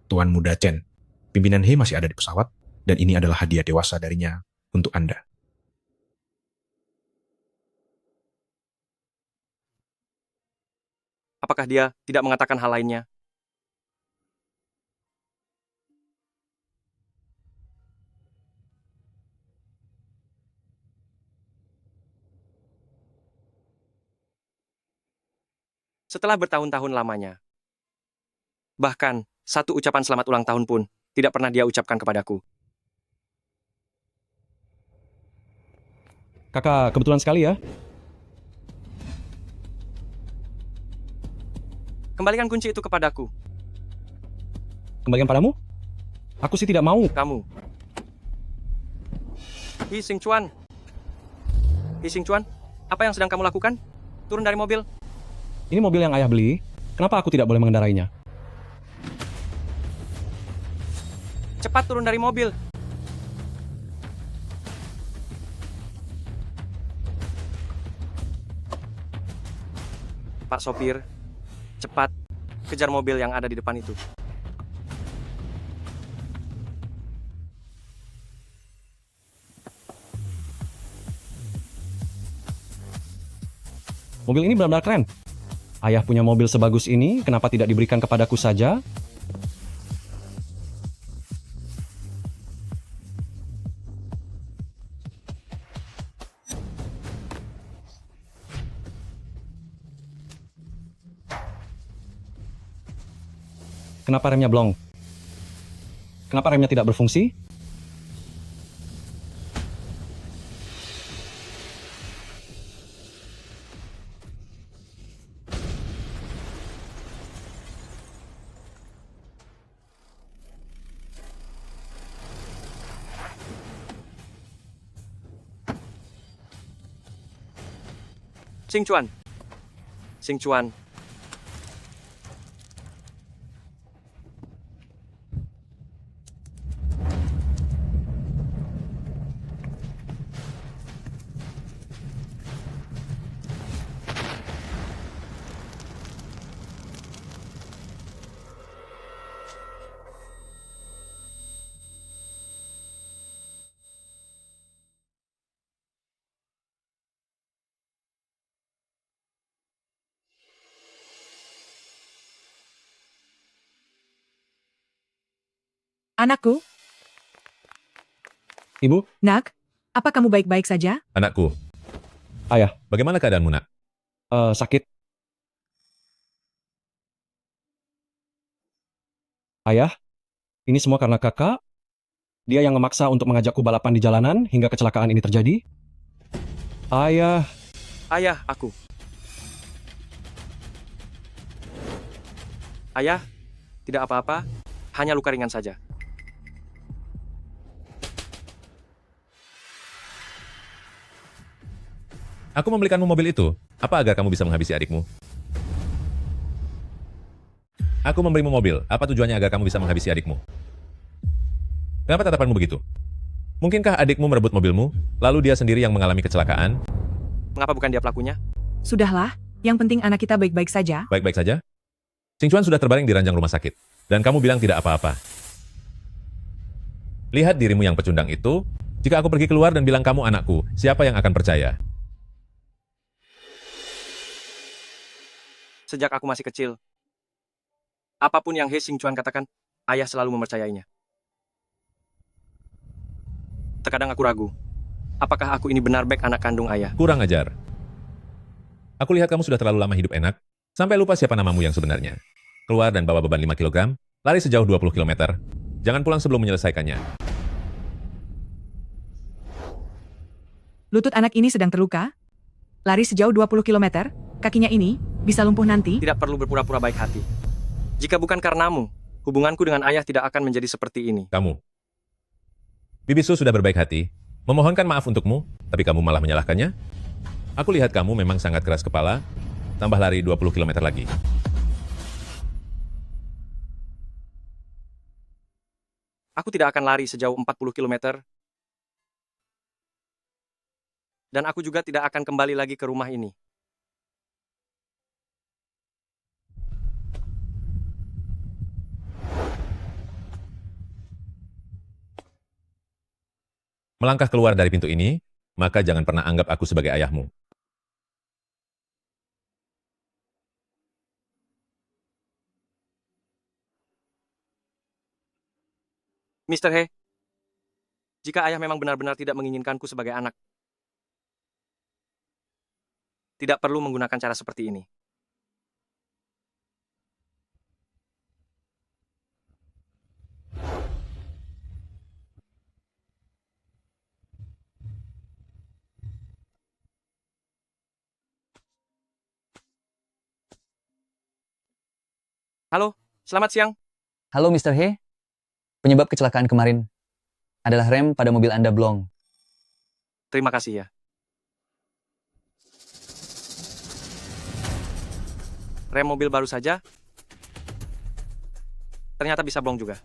Tuan Muda Chen. Pimpinan He masih ada di pesawat, dan ini adalah hadiah dewasa darinya untuk Anda. Apakah dia tidak mengatakan hal lainnya? Setelah bertahun-tahun lamanya. Bahkan, satu ucapan selamat ulang tahun pun tidak pernah dia ucapkan kepadaku. Kakak, kebetulan sekali ya. Kembalikan kunci itu kepadaku. Kembalikan padamu? Aku sih tidak mau. Kamu. Hi Xing Chuan. Hi Xing Chuan, apa yang sedang kamu lakukan? Turun dari mobil. Ini mobil yang ayah beli. Kenapa aku tidak boleh mengendarainya? Cepat turun dari mobil. Pak sopir, cepat kejar mobil yang ada di depan itu. Mobil ini benar-benar keren. Ayah punya mobil sebagus ini, kenapa tidak diberikan kepadaku saja? Kenapa remnya blong? Kenapa remnya tidak berfungsi? Xing Chuan. Xing Chuan. Anakku, Ibu, Nak, apa kamu baik-baik saja? Anakku, ayah, bagaimana keadaanmu, Nak? sakit. Ayah, ini semua karena kakak. Dia yang memaksa untuk mengajakku balapan di jalanan hingga kecelakaan ini terjadi. Ayah, Ayah, aku. Ayah, tidak apa-apa, hanya luka ringan saja. Aku membelikanmu mobil itu. Apa agar kamu bisa menghabisi adikmu? Aku memberimu mobil. Apa tujuannya agar kamu bisa menghabisi adikmu? Kenapa tatapanmu begitu? Mungkinkah adikmu merebut mobilmu, lalu dia sendiri yang mengalami kecelakaan? Mengapa bukan dia pelakunya? Sudahlah, yang penting anak kita baik-baik saja. Baik-baik saja? Xing Chuan sudah terbaring di ranjang rumah sakit. Dan kamu bilang tidak apa-apa. Lihat dirimu yang pecundang itu. Jika aku pergi keluar dan bilang kamu anakku, siapa yang akan percaya? Sejak aku masih kecil, apapun yang He Xing Chuan katakan, ayah selalu mempercayainya. Terkadang aku ragu, apakah aku ini benar baik anak kandung ayah? Kurang ajar. Aku lihat kamu sudah terlalu lama hidup enak, sampai lupa siapa namamu yang sebenarnya. Keluar dan bawa beban 5 kg, lari sejauh 20 km. Jangan pulang sebelum menyelesaikannya. Lutut anak ini sedang terluka. Lari sejauh 20 km, kakinya ini bisa lumpuh nanti. Tidak perlu berpura-pura baik hati. Jika bukan karenamu, hubunganku dengan ayah tidak akan menjadi seperti ini. Kamu. Bibisu sudah berbaik hati, memohonkan maaf untukmu, tapi kamu malah menyalahkannya. Aku lihat kamu memang sangat keras kepala, tambah lari 20 km lagi. Aku tidak akan lari sejauh 40 km. Dan aku juga tidak akan kembali lagi ke rumah ini. melangkah keluar dari pintu ini, maka jangan pernah anggap aku sebagai ayahmu. Mr. He, jika ayah memang benar-benar tidak menginginkanku sebagai anak, tidak perlu menggunakan cara seperti ini. Halo, selamat siang. Halo Mr. He, penyebab kecelakaan kemarin adalah rem pada mobil Anda blong. Terima kasih ya. Rem mobil baru saja, ternyata bisa blong juga.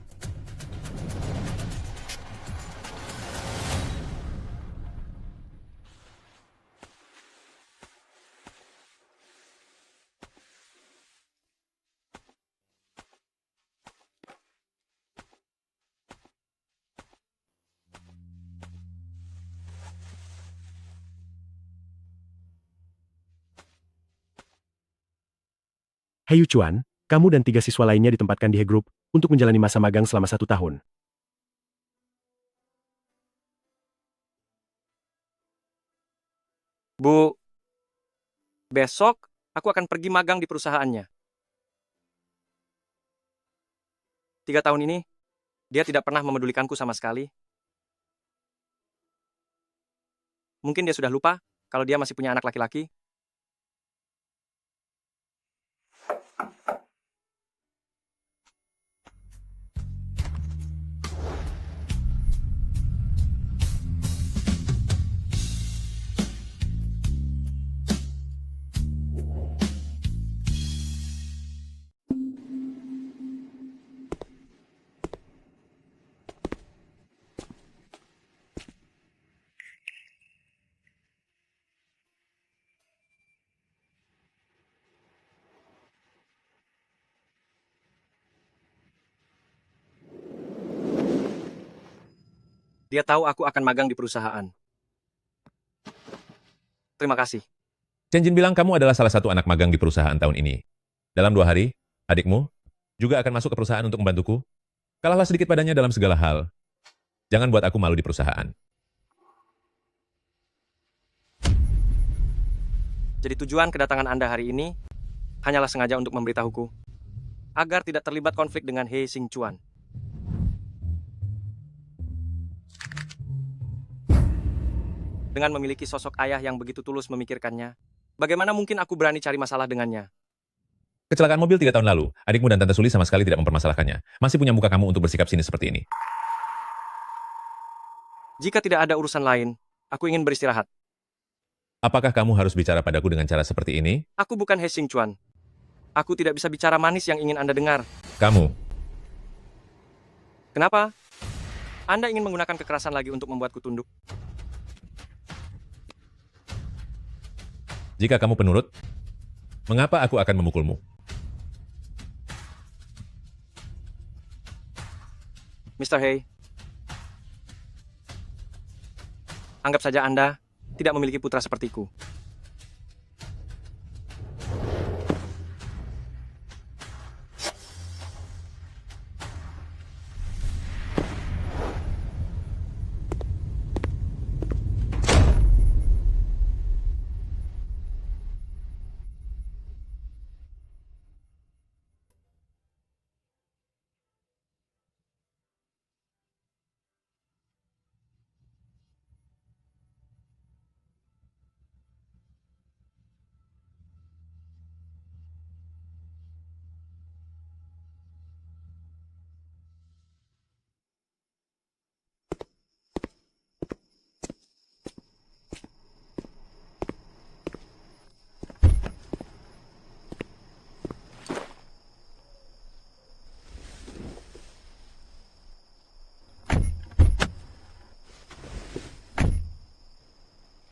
Hai Yuchuan, kamu dan 3 siswa lainnya ditempatkan di He Group untuk menjalani masa magang selama 1 tahun. Bu, besok aku akan pergi magang di perusahaannya. 3 tahun ini, dia tidak pernah memedulikanku sama sekali. Mungkin dia sudah lupa kalau dia masih punya anak laki-laki. Dia tahu aku akan magang di perusahaan. Terima kasih. Chen Jin bilang kamu adalah salah satu anak magang di perusahaan tahun ini. Dalam 2 hari, adikmu juga akan masuk ke perusahaan untuk membantuku. Kalahlah sedikit padanya dalam segala hal. Jangan buat aku malu di perusahaan. Jadi tujuan kedatangan Anda hari ini hanyalah sengaja untuk memberitahuku agar tidak terlibat konflik dengan He Xingchuan. Dengan memiliki sosok ayah yang begitu tulus memikirkannya, bagaimana mungkin aku berani cari masalah dengannya? Kecelakaan mobil 3 tahun lalu, adikmu dan Tante Suli sama sekali tidak mempermasalahkannya. Masih punya muka kamu untuk bersikap sinis seperti ini. Jika tidak ada urusan lain, aku ingin beristirahat. Apakah kamu harus bicara padaku dengan cara seperti ini? Aku bukan He Xingchuan. Aku tidak bisa bicara manis yang ingin Anda dengar. Kamu, Kenapa? Anda ingin menggunakan kekerasan lagi untuk membuatku tunduk? jika kamu penurut, mengapa aku akan memukulmu? Mr. He, anggap saja Anda tidak memiliki putra sepertiku.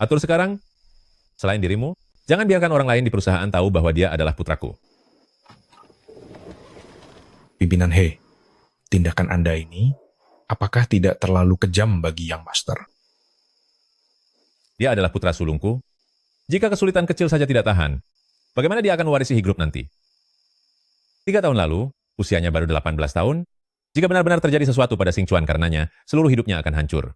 Atur sekarang, selain dirimu, jangan biarkan orang lain di perusahaan tahu bahwa dia adalah putraku. Pimpinan He, tindakan Anda ini apakah tidak terlalu kejam bagi Yang Master? Dia adalah putra sulungku. Jika kesulitan kecil saja tidak tahan, bagaimana dia akan mewarisi He Group nanti? 3 tahun lalu, usianya baru 18 tahun. Jika benar-benar terjadi sesuatu pada Xing Chuan karenanya, seluruh hidupnya akan hancur.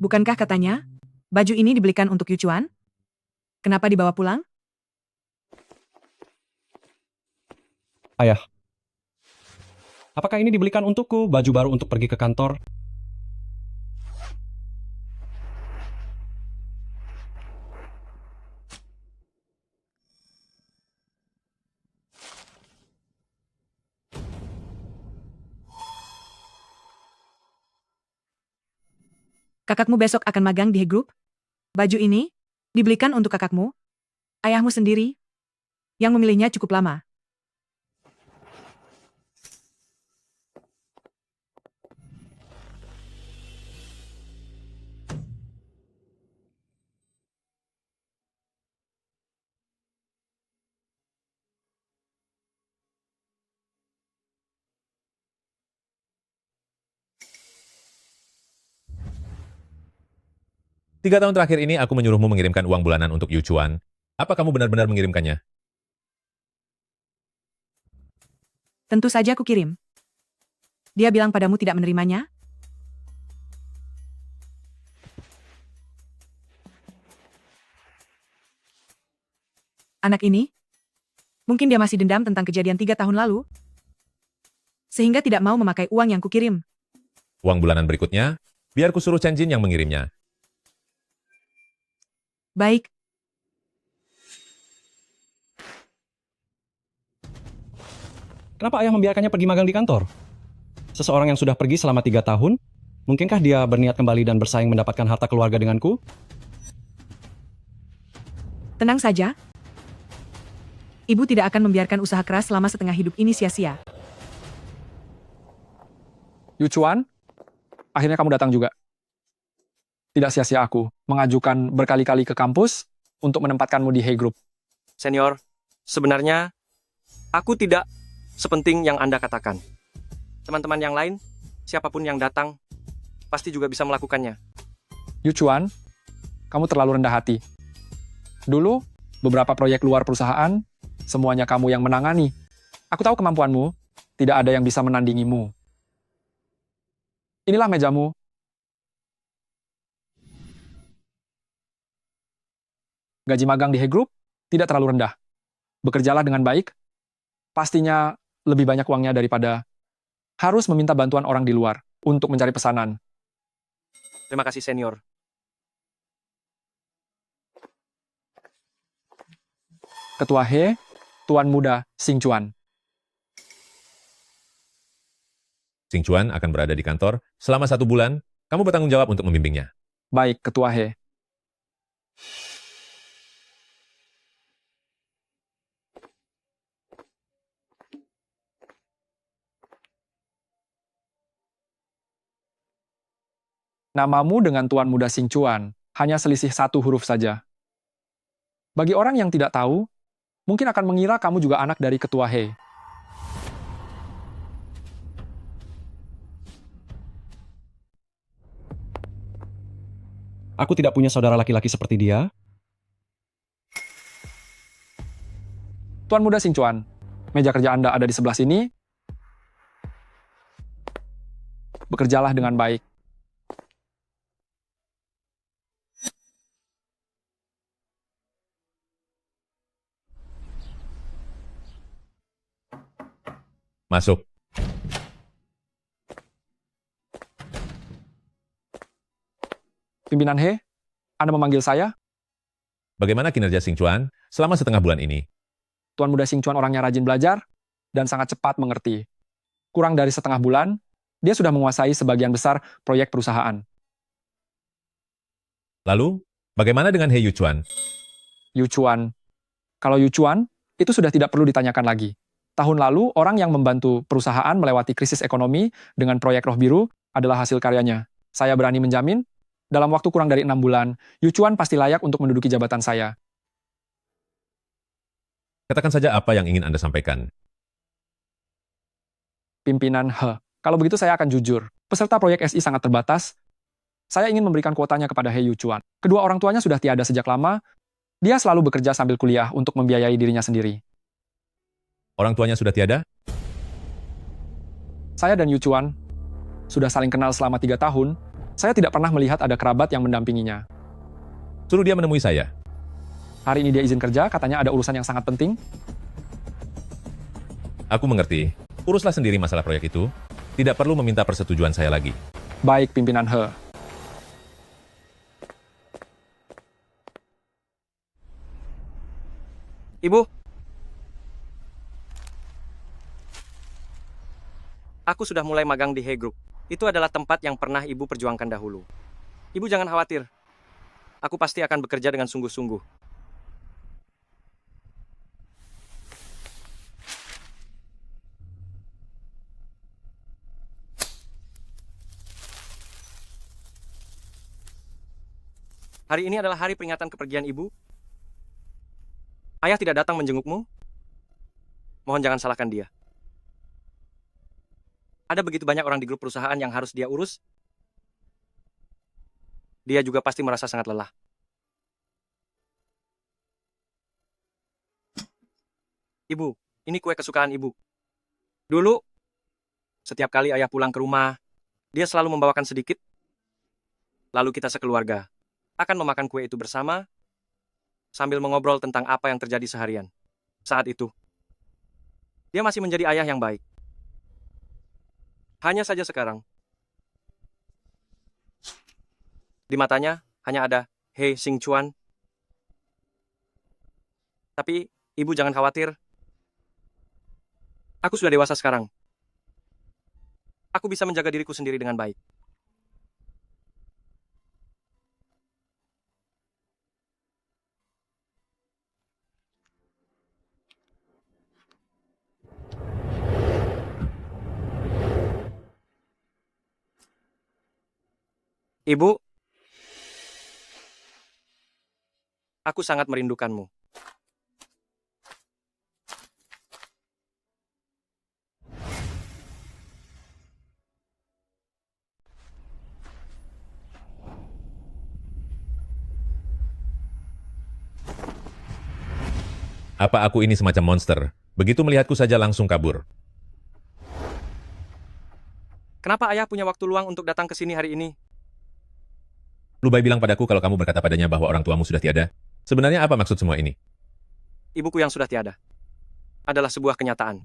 Bukankah katanya, baju ini dibelikan untuk Yu Chuan? Kenapa dibawa pulang? Ayah, apakah ini dibelikan untukku, baju baru untuk pergi ke kantor? Kakakmu besok akan magang di He Group? Baju ini dibelikan untuk kakakmu, ayahmu sendiri, yang memilihnya cukup lama. Tiga tahun terakhir ini aku menyuruhmu mengirimkan uang bulanan untuk Yu Chuan. Apa kamu benar-benar mengirimkannya? Tentu saja aku kirim. Dia bilang padamu tidak menerimanya? Anak ini? Mungkin dia masih dendam tentang kejadian 3 tahun lalu. Sehingga tidak mau memakai uang yang kukirim. Uang bulanan berikutnya, biar ku suruh Chen Jin yang mengirimnya. Baik. Kenapa ayah membiarkannya pergi magang di kantor? Seseorang yang sudah pergi selama 3 tahun, mungkinkah dia berniat kembali dan bersaing mendapatkan harta keluarga denganku? Tenang saja. Ibu tidak akan membiarkan usaha keras selama setengah hidup ini sia-sia. Yu Chuan, akhirnya kamu datang juga. Tidak sia-sia aku mengajukan berkali-kali ke kampus untuk menempatkanmu di He Group. Senior, sebenarnya aku tidak sepenting yang Anda katakan. Teman-teman yang lain, siapapun yang datang, pasti juga bisa melakukannya. Yu Chuan, kamu terlalu rendah hati. Dulu, beberapa proyek luar perusahaan, semuanya kamu yang menangani. Aku tahu kemampuanmu, tidak ada yang bisa menandingimu. Inilah mejamu. Gaji magang di He Group tidak terlalu rendah. Bekerjalah dengan baik, pastinya lebih banyak uangnya daripada harus meminta bantuan orang di luar untuk mencari pesanan. Terima kasih, senior. Ketua He, Tuan Muda Xing Chuan. Xing Chuan akan berada di kantor selama 1 bulan. Kamu bertanggung jawab untuk membimbingnya. Baik, Ketua He. Namamu dengan Tuan Muda Xing Chuan hanya selisih 1 huruf saja. Bagi orang yang tidak tahu, mungkin akan mengira kamu juga anak dari Ketua He. Aku tidak punya saudara laki-laki seperti dia. Tuan Muda Xing Chuan, meja kerja Anda ada di sebelah sini. Bekerjalah dengan baik. Masuk. Pimpinan He, Anda memanggil saya? Bagaimana kinerja Xing Chuan selama setengah bulan ini? Tuan Muda Xing Chuan orangnya rajin belajar dan sangat cepat mengerti. Kurang dari setengah bulan, dia sudah menguasai sebagian besar proyek perusahaan. Lalu, bagaimana dengan He Yuchuan? Yu Chuan. Kalau Yu Chuan, itu sudah tidak perlu ditanyakan lagi. Tahun lalu, orang yang membantu perusahaan melewati krisis ekonomi dengan proyek Roh Biru adalah hasil karyanya. Saya berani menjamin, dalam waktu kurang dari 6 bulan, Yu Chuan pasti layak untuk menduduki jabatan saya. Katakan saja apa yang ingin Anda sampaikan. Pimpinan He. Kalau begitu saya akan jujur. Peserta proyek SI sangat terbatas. Saya ingin memberikan kuotanya kepada He Yu Chuan. Kedua orang tuanya sudah tiada sejak lama. Dia selalu bekerja sambil kuliah untuk membiayai dirinya sendiri. Orang tuanya sudah tiada? Saya dan Yu Chuan sudah saling kenal selama 3 tahun. Saya tidak pernah melihat ada kerabat yang mendampinginya. Suruh dia menemui saya. Hari ini dia izin kerja, katanya ada urusan yang sangat penting. Aku mengerti. Uruslah sendiri masalah proyek itu. Tidak perlu meminta persetujuan saya lagi. Baik, pimpinan He. Ibu, aku sudah mulai magang di He Group. Itu adalah tempat yang pernah Ibu perjuangkan dahulu. Ibu jangan khawatir. Aku pasti akan bekerja dengan sungguh-sungguh. Hari ini adalah hari peringatan kepergian Ibu. Ayah tidak datang menjengukmu. Mohon jangan salahkan dia. Ada begitu banyak orang di grup perusahaan yang harus dia urus. Dia juga pasti merasa sangat lelah. Ibu, ini kue kesukaan Ibu. Dulu, setiap kali ayah pulang ke rumah, dia selalu membawakan sedikit. Lalu kita sekeluarga akan memakan kue itu bersama, sambil mengobrol tentang apa yang terjadi seharian. Saat itu, dia masih menjadi ayah yang baik. Hanya saja sekarang, di matanya hanya ada He Xing Chuan. Tapi, Ibu jangan khawatir. Aku sudah dewasa sekarang. Aku bisa menjaga diriku sendiri dengan baik. Ibu, aku sangat merindukanmu. Apa aku ini semacam monster? Begitu melihatku saja langsung kabur. Kenapa ayah punya waktu luang untuk datang ke sini hari ini? Lubai bilang padaku kalau kamu berkata padanya bahwa orang tuamu sudah tiada. Sebenarnya apa maksud semua ini? Ibuku yang sudah tiada adalah sebuah kenyataan.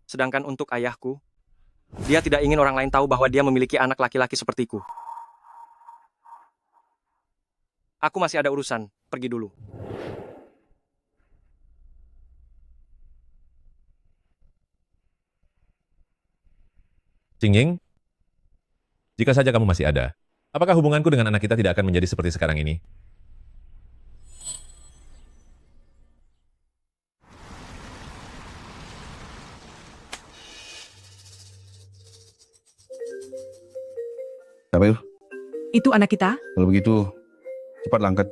Sedangkan untuk ayahku, dia tidak ingin orang lain tahu bahwa dia memiliki anak laki-laki sepertiku. Aku masih ada urusan, pergi dulu. Xingying, jika saja kamu masih ada, apakah hubunganku dengan anak kita tidak akan menjadi seperti sekarang ini? Siapa itu? Itu anak kita, Kalau begitu, cepatlah angkat.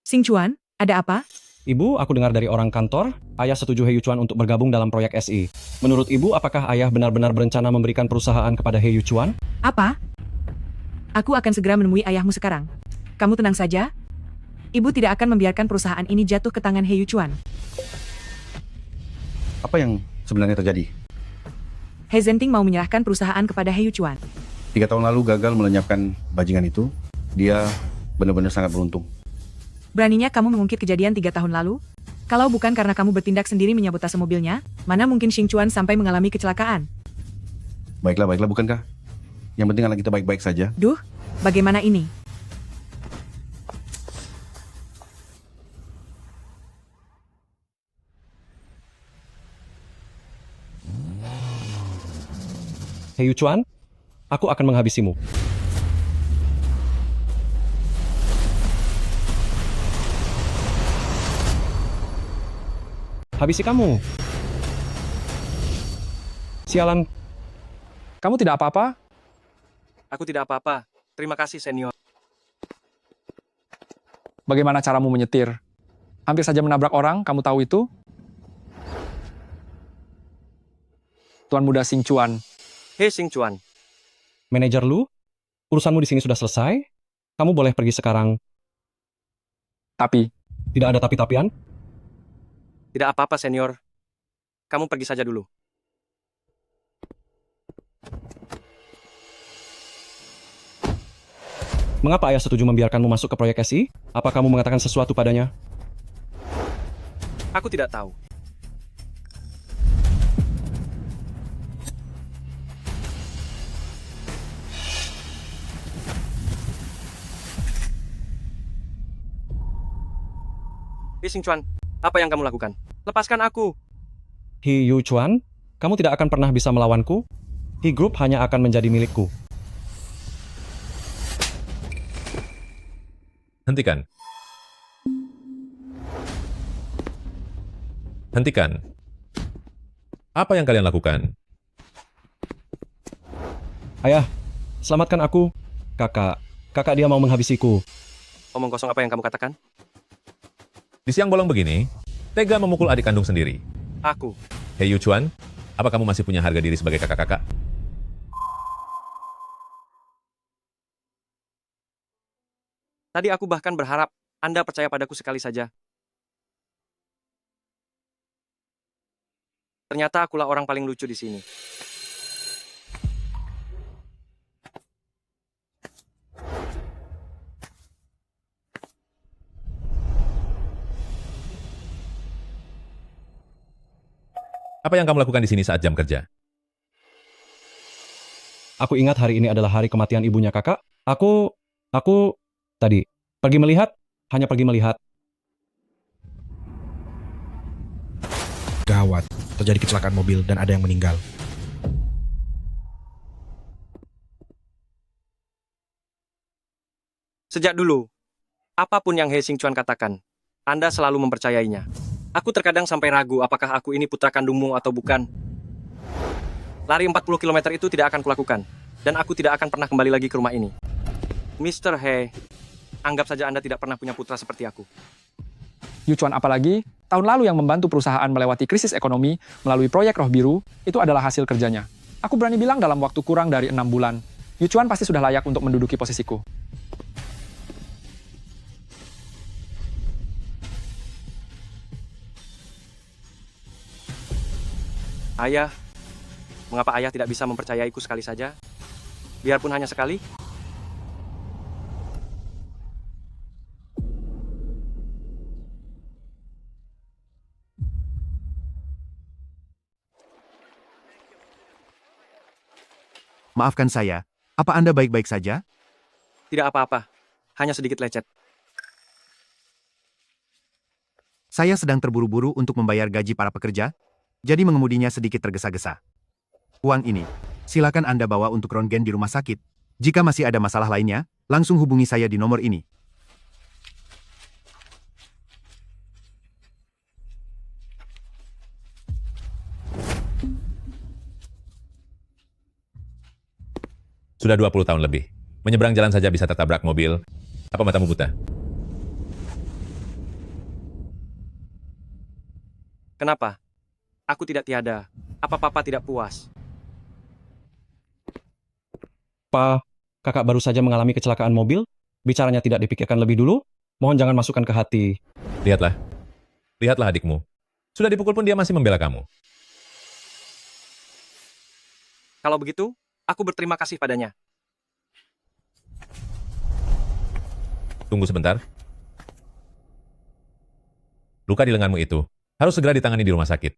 Xing Chuan, ada apa? Ibu, aku dengar dari orang kantor, ayah setuju He Yu Chuan untuk bergabung dalam proyek SI. Menurut ibu, apakah ayah benar-benar berencana memberikan perusahaan kepada He Yu Chuan? Apa? Aku akan segera menemui ayahmu sekarang. Kamu tenang saja. Ibu tidak akan membiarkan perusahaan ini jatuh ke tangan He Yu Chuan. Apa yang sebenarnya terjadi? He Zhenting mau menyerahkan perusahaan kepada He Yu Chuan. 3 tahun lalu gagal melenyapkan bajingan itu. Dia benar-benar sangat beruntung. Beraninya kamu mengungkit kejadian 3 tahun lalu? Kalau bukan karena kamu bertindak sendiri menyabotase mobilnya, mana mungkin Xing Chuan sampai mengalami kecelakaan? Baiklah, bukankah? Yang penting anak kita baik-baik saja. Duh, bagaimana ini? Hei Yuchuan, aku akan menghabisimu. Habisi kamu. Sialan, Kamu tidak apa-apa? Aku tidak apa-apa. Terima kasih, senior. Bagaimana caramu menyetir? Hampir saja menabrak orang, kamu tahu itu? Tuan muda Xing Chuan, Hei, Xing Chuan. manajer Lu, urusanmu di sini sudah selesai. Kamu boleh pergi sekarang. tapi Tidak ada tapi-tapian. Tidak apa-apa, senior. Kamu pergi saja dulu. Mengapa ayah setuju membiarkanmu masuk ke proyek SI? Apa kamu mengatakan sesuatu padanya? Aku tidak tahu. Hei, Xing Chuan. Apa yang kamu lakukan? Lepaskan aku. He Yuchuan, kamu tidak akan pernah bisa melawanku. He Group hanya akan menjadi milikku. Hentikan. Hentikan. Apa yang kalian lakukan? Ayah, selamatkan aku. Kakak dia mau menghabisiku. Omong kosong apa yang kamu katakan? Di siang bolong begini, tega memukul adik kandung sendiri. Aku. Hei Yuchuan, apa kamu masih punya harga diri sebagai kakak-kakak? Tadi aku bahkan berharap Anda percaya padaku sekali saja. Ternyata akulah orang paling lucu di sini. Apa yang kamu lakukan di sini saat jam kerja? Aku ingat hari ini adalah hari kematian ibunya kakak. Aku tadi pergi melihat, hanya pergi melihat. Gawat, terjadi kecelakaan mobil dan ada yang meninggal. Sejak dulu, apapun yang He Xing Chuan katakan, Anda selalu mempercayainya. Aku terkadang sampai ragu apakah aku ini putra kandungmu atau bukan. Lari 40 km itu tidak akan kulakukan, dan aku tidak akan pernah kembali lagi ke rumah ini. Mr. He, anggap saja Anda tidak pernah punya putra seperti aku. Yuchuan apalagi, tahun lalu yang membantu perusahaan melewati krisis ekonomi melalui proyek Roh Biru, itu adalah hasil kerjanya. Aku berani bilang dalam waktu kurang dari 6 bulan, Yuchuan pasti sudah layak untuk menduduki posisiku. Ayah, mengapa ayah tidak bisa mempercayaiku sekali saja? Biarpun hanya sekali. Maafkan saya, apa Anda baik-baik saja? Tidak apa-apa, hanya sedikit lecet. Saya sedang terburu-buru untuk membayar gaji para pekerja, jadi mengemudinya sedikit tergesa-gesa. Uang ini, silakan Anda bawa untuk rongen di rumah sakit. Jika masih ada masalah lainnya, langsung hubungi saya di nomor ini. Sudah 20 tahun lebih. Menyeberang jalan saja bisa tertabrak mobil. Apa matamu buta? Kenapa? Aku tidak tiada. Apa papa tidak puas? Pa, kakak baru saja mengalami kecelakaan mobil. Bicaranya tidak dipikirkan lebih dulu. Mohon jangan masukkan ke hati. Lihatlah. Lihatlah adikmu. Sudah dipukul pun dia masih membela kamu. Kalau begitu, aku berterima kasih padanya. Tunggu sebentar. Luka di lenganmu itu harus segera ditangani di rumah sakit.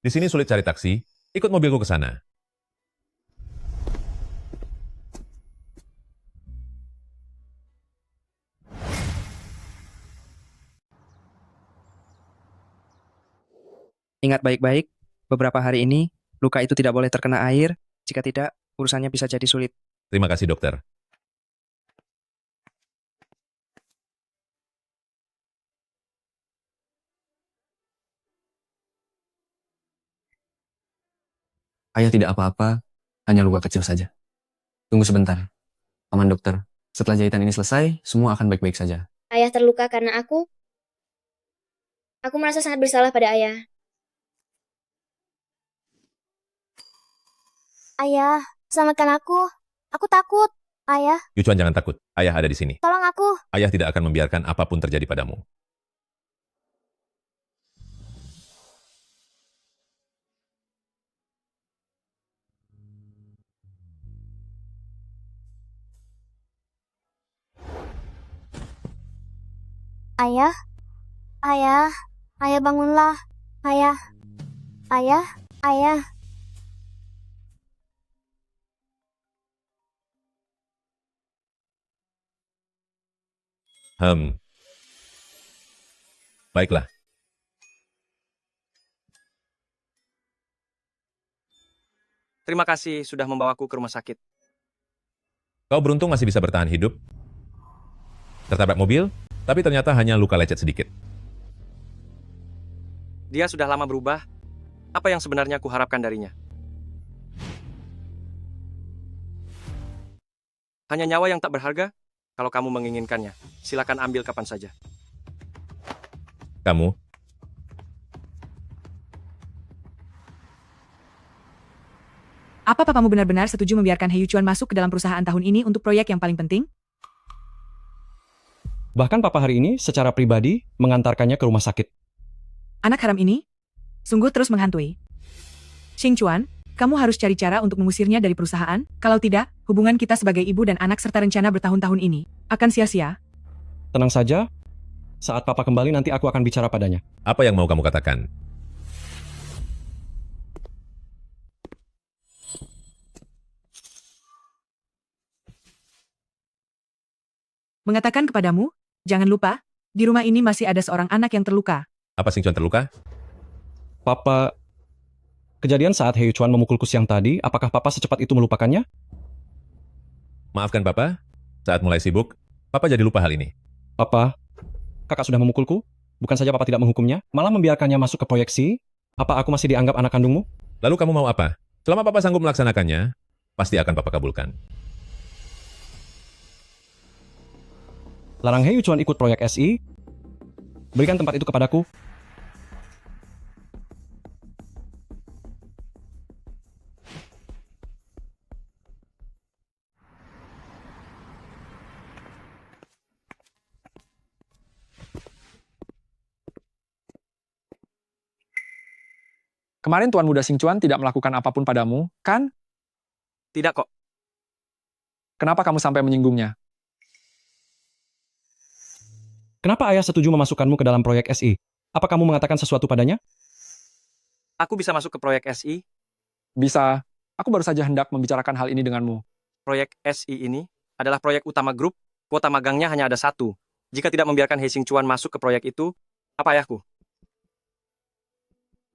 Di sini sulit cari taksi, ikut mobilku ke sana. Ingat baik-baik, beberapa hari ini, luka itu tidak boleh terkena air, jika tidak, urusannya bisa jadi sulit. Terima kasih, dokter. Ayah tidak apa-apa, hanya luka kecil saja. Tunggu sebentar. Paman dokter, setelah jahitan ini selesai, semua akan baik-baik saja. Ayah terluka karena aku. Aku merasa sangat bersalah pada ayah. Ayah, selamatkan aku. Aku takut. Ayah, Yuchuan, jangan takut. Ayah ada di sini. tolong aku. Ayah tidak akan membiarkan apapun terjadi padamu. Ayah, ayah, ayah bangunlah. Ayah, ayah, ayah. Baiklah. Terima kasih sudah membawaku ke rumah sakit. Kau beruntung masih bisa bertahan hidup. Tertabrak mobil, tapi ternyata hanya luka lecet sedikit. Dia sudah lama berubah. Apa yang sebenarnya kuharapkan darinya? Hanya nyawa yang tak berharga? Kalau kamu menginginkannya, silakan ambil kapan saja. Kamu, Apa papamu benar-benar setuju membiarkan He Yuchuan masuk ke dalam perusahaan tahun ini untuk proyek yang paling penting? Bahkan papa hari ini secara pribadi mengantarkannya ke rumah sakit. Anak haram ini sungguh terus menghantui. Xing Chuan, kamu harus cari cara untuk mengusirnya dari perusahaan. Kalau tidak, hubungan kita sebagai ibu dan anak serta rencana bertahun-tahun ini akan sia-sia. Tenang saja, saat papa kembali nanti aku akan bicara padanya. apa yang mau kamu katakan? Mengatakan kepadamu, jangan lupa, di rumah ini masih ada seorang anak yang terluka. Apa Xingchuan terluka? Papa, kejadian saat He Yuchuan memukulku siang tadi, apakah papa secepat itu melupakannya? Maafkan Papa, saat mulai sibuk, Papa jadi lupa hal ini. Papa, kakak sudah memukulku? Bukan saja papa tidak menghukumnya, malah membiarkannya masuk ke proyeksi? Apa aku masih dianggap anak kandungmu? Lalu kamu mau apa? Selama Papa sanggup melaksanakannya, pasti akan Papa kabulkan. Larang He Yuchuan ikut proyek SI? Berikan tempat itu kepadaku. Kemarin Tuan Muda Xingchuan tidak melakukan apapun padamu, kan? Tidak kok. Kenapa kamu sampai menyinggungnya? Kenapa ayah setuju memasukkanmu ke dalam proyek SI? Apa kamu mengatakan sesuatu padanya? Aku bisa masuk ke proyek SI. Bisa. Aku baru saja hendak membicarakan hal ini denganmu. Proyek SI ini adalah proyek utama grup. Kuota magangnya hanya ada 1. Jika tidak membiarkan He Xingchuan masuk ke proyek itu, apa ayahku?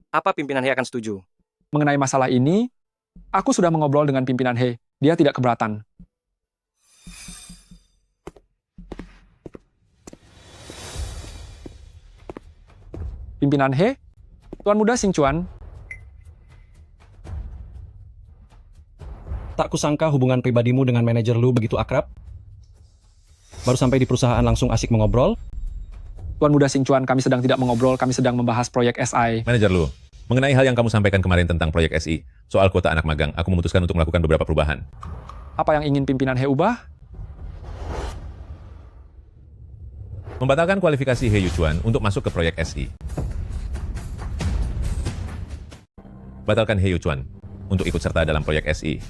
Apa pimpinan He akan setuju? Mengenai masalah ini, aku sudah mengobrol dengan pimpinan He. Dia tidak keberatan. Pimpinan He, Tuan Muda Xingchuan, Tak kusangka hubungan pribadimu dengan manajer lu begitu akrab. Baru sampai di perusahaan langsung asik mengobrol. Tuan Muda Xingchuan, kami sedang tidak mengobrol, kami sedang membahas proyek SI. Manajer Lu, mengenai hal yang kamu sampaikan kemarin tentang proyek SI, soal kuota anak magang, aku memutuskan untuk melakukan beberapa perubahan. Apa yang ingin pimpinan He ubah? Membatalkan kualifikasi He Yuchuan untuk masuk ke proyek SI. Batalkan He Yuchuan untuk ikut serta dalam proyek SI.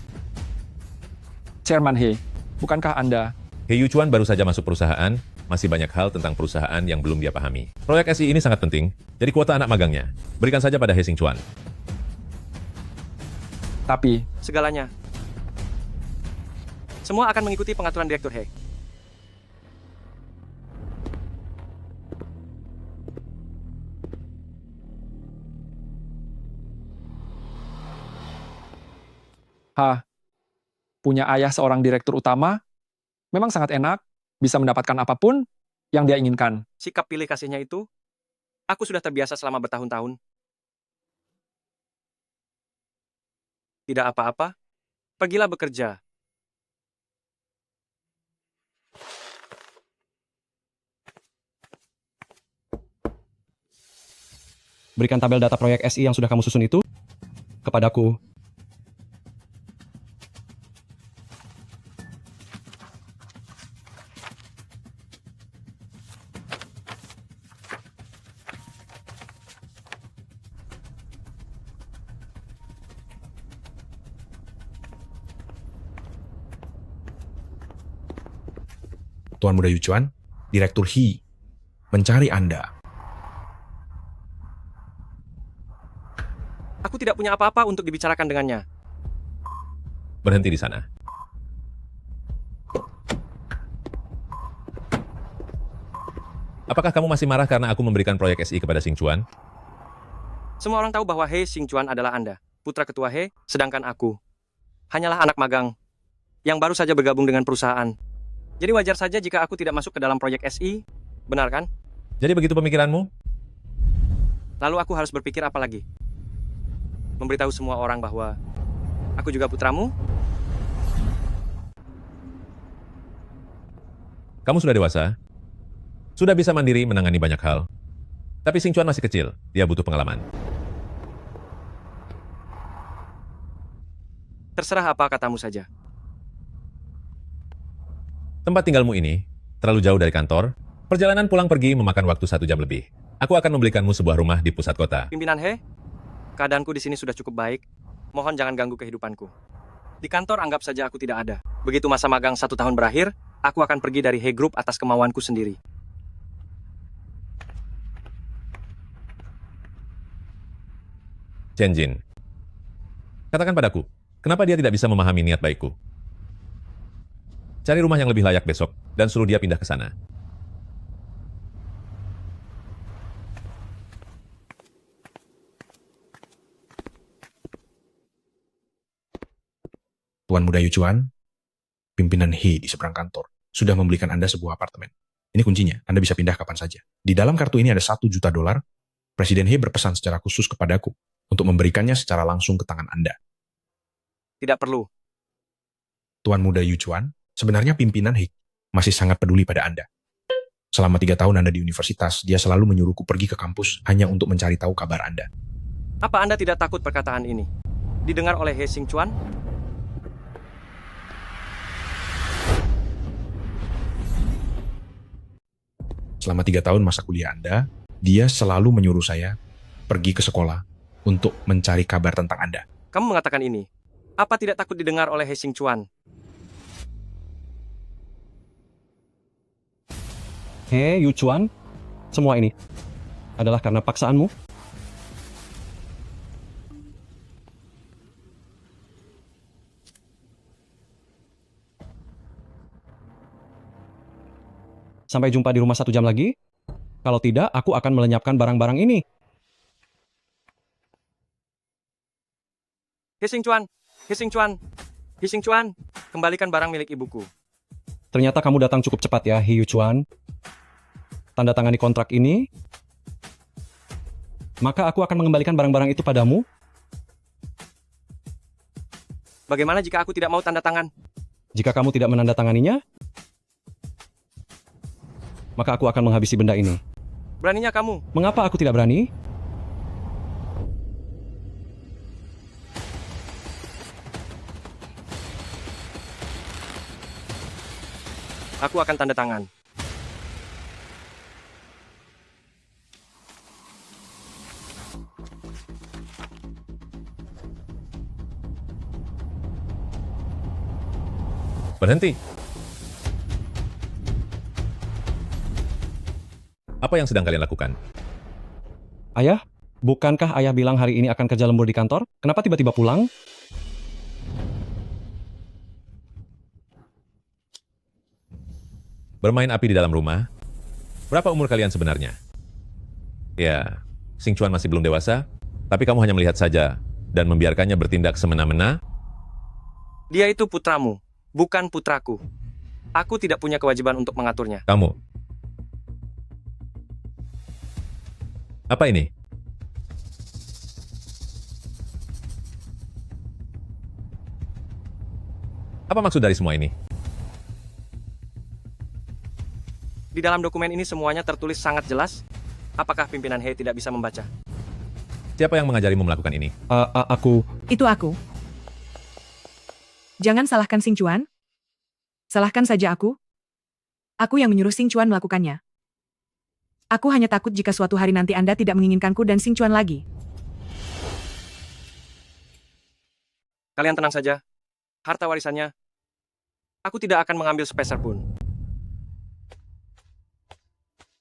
Chairman He, bukankah Anda? He Yuchuan baru saja masuk perusahaan, masih banyak hal tentang perusahaan yang belum dia pahami. Proyek SI ini sangat penting, jadi kuota anak magangnya, berikan saja pada He Xingchuan. Tapi, Segalanya. Semua akan mengikuti pengaturan Direktur He. Punya ayah seorang direktur utama, memang sangat enak, bisa mendapatkan apapun yang dia inginkan. Sikap pilih kasihnya itu, aku sudah terbiasa selama bertahun-tahun. Tidak apa-apa, pergilah bekerja. Berikan tabel data proyek SI yang sudah kamu susun itu kepadaku. Tuan Muda Yuchuan, Direktur He, mencari Anda. Aku tidak punya apa-apa untuk dibicarakan dengannya. Berhenti di sana. Apakah kamu masih marah karena aku memberikan proyek SI kepada Xing Chuan? Semua orang tahu bahwa He Xingchuan adalah Anda, putra ketua He, sedangkan aku hanyalah anak magang yang baru saja bergabung dengan perusahaan. Jadi wajar saja jika aku tidak masuk ke dalam proyek SI, benar kan? Jadi begitu pemikiranmu? Lalu aku harus berpikir apa lagi? Memberitahu semua orang bahwa aku juga putramu? Kamu sudah dewasa, sudah bisa mandiri menangani banyak hal. Tapi Xing Chuan masih kecil, dia butuh pengalaman. Terserah apa katamu saja. Tempat tinggalmu ini terlalu jauh dari kantor. Perjalanan pulang pergi memakan waktu 1 jam lebih. Aku akan membelikanmu sebuah rumah di pusat kota. Pimpinan He, keadaanku di sini sudah cukup baik. Mohon jangan ganggu kehidupanku. Di kantor anggap saja aku tidak ada. Begitu masa magang 1 tahun berakhir, aku akan pergi dari He Group atas kemauanku sendiri. Chen Jin, katakan padaku, kenapa dia tidak bisa memahami niat baikku? Cari rumah yang lebih layak besok, dan suruh dia pindah ke sana. Tuan Muda Yuchuan, pimpinan He di seberang kantor, sudah membelikan Anda sebuah apartemen. Ini kuncinya, Anda bisa pindah kapan saja. Di dalam kartu ini ada $1 juta. Presiden He berpesan secara khusus kepadaku untuk memberikannya secara langsung ke tangan Anda. Tidak perlu. Tuan Muda Yuchuan, sebenarnya pimpinan He masih sangat peduli pada Anda. Selama 3 tahun Anda di universitas, dia selalu menyuruhku pergi ke kampus hanya untuk mencari tahu kabar Anda. Apa Anda tidak takut perkataan ini didengar oleh He Xingchuan? Selama 3 tahun masa kuliah Anda, dia selalu menyuruh saya pergi ke sekolah untuk mencari kabar tentang Anda. Kamu mengatakan ini. Apa tidak takut didengar oleh He Xingchuan? He Yuchuan, semua ini adalah karena paksaanmu. Sampai jumpa di rumah 1 jam lagi. Kalau tidak, aku akan melenyapkan barang-barang ini. He Xingchuan, He Xingchuan, He Xingchuan, kembalikan barang milik ibuku. Ternyata kamu datang cukup cepat ya, He Yuchuan. Tanda tangani kontrak ini, maka aku akan mengembalikan barang-barang itu padamu. Bagaimana jika aku tidak mau tanda tangan? Jika kamu tidak menandatanganinya, maka aku akan menghabisi benda ini. Beraninya kamu? Mengapa aku tidak berani? Aku akan tanda tangan. Berhenti. Apa yang sedang kalian lakukan? Ayah, bukankah ayah bilang hari ini akan kerja lembur di kantor? Kenapa tiba-tiba pulang? Bermain api di dalam rumah? Berapa umur kalian sebenarnya? Ya, Xing Chuan masih belum dewasa, tapi kamu hanya melihat saja dan membiarkannya bertindak semena-mena. Dia itu putramu, bukan putraku. Aku tidak punya kewajiban untuk mengaturnya. Kamu. Apa ini? Apa maksud dari semua ini? Di dalam dokumen ini semuanya tertulis sangat jelas. Apakah pimpinan He tidak bisa membaca? Siapa yang mengajarimu melakukan ini? Aku... Itu aku. Jangan salahkan Xing Chuan. Salahkan saja aku. Aku yang menyuruh Xing Chuan melakukannya. Aku hanya takut jika suatu hari nanti Anda tidak menginginkanku dan Xing Chuan lagi. Kalian tenang saja. Harta warisannya, aku tidak akan mengambil sepeser pun.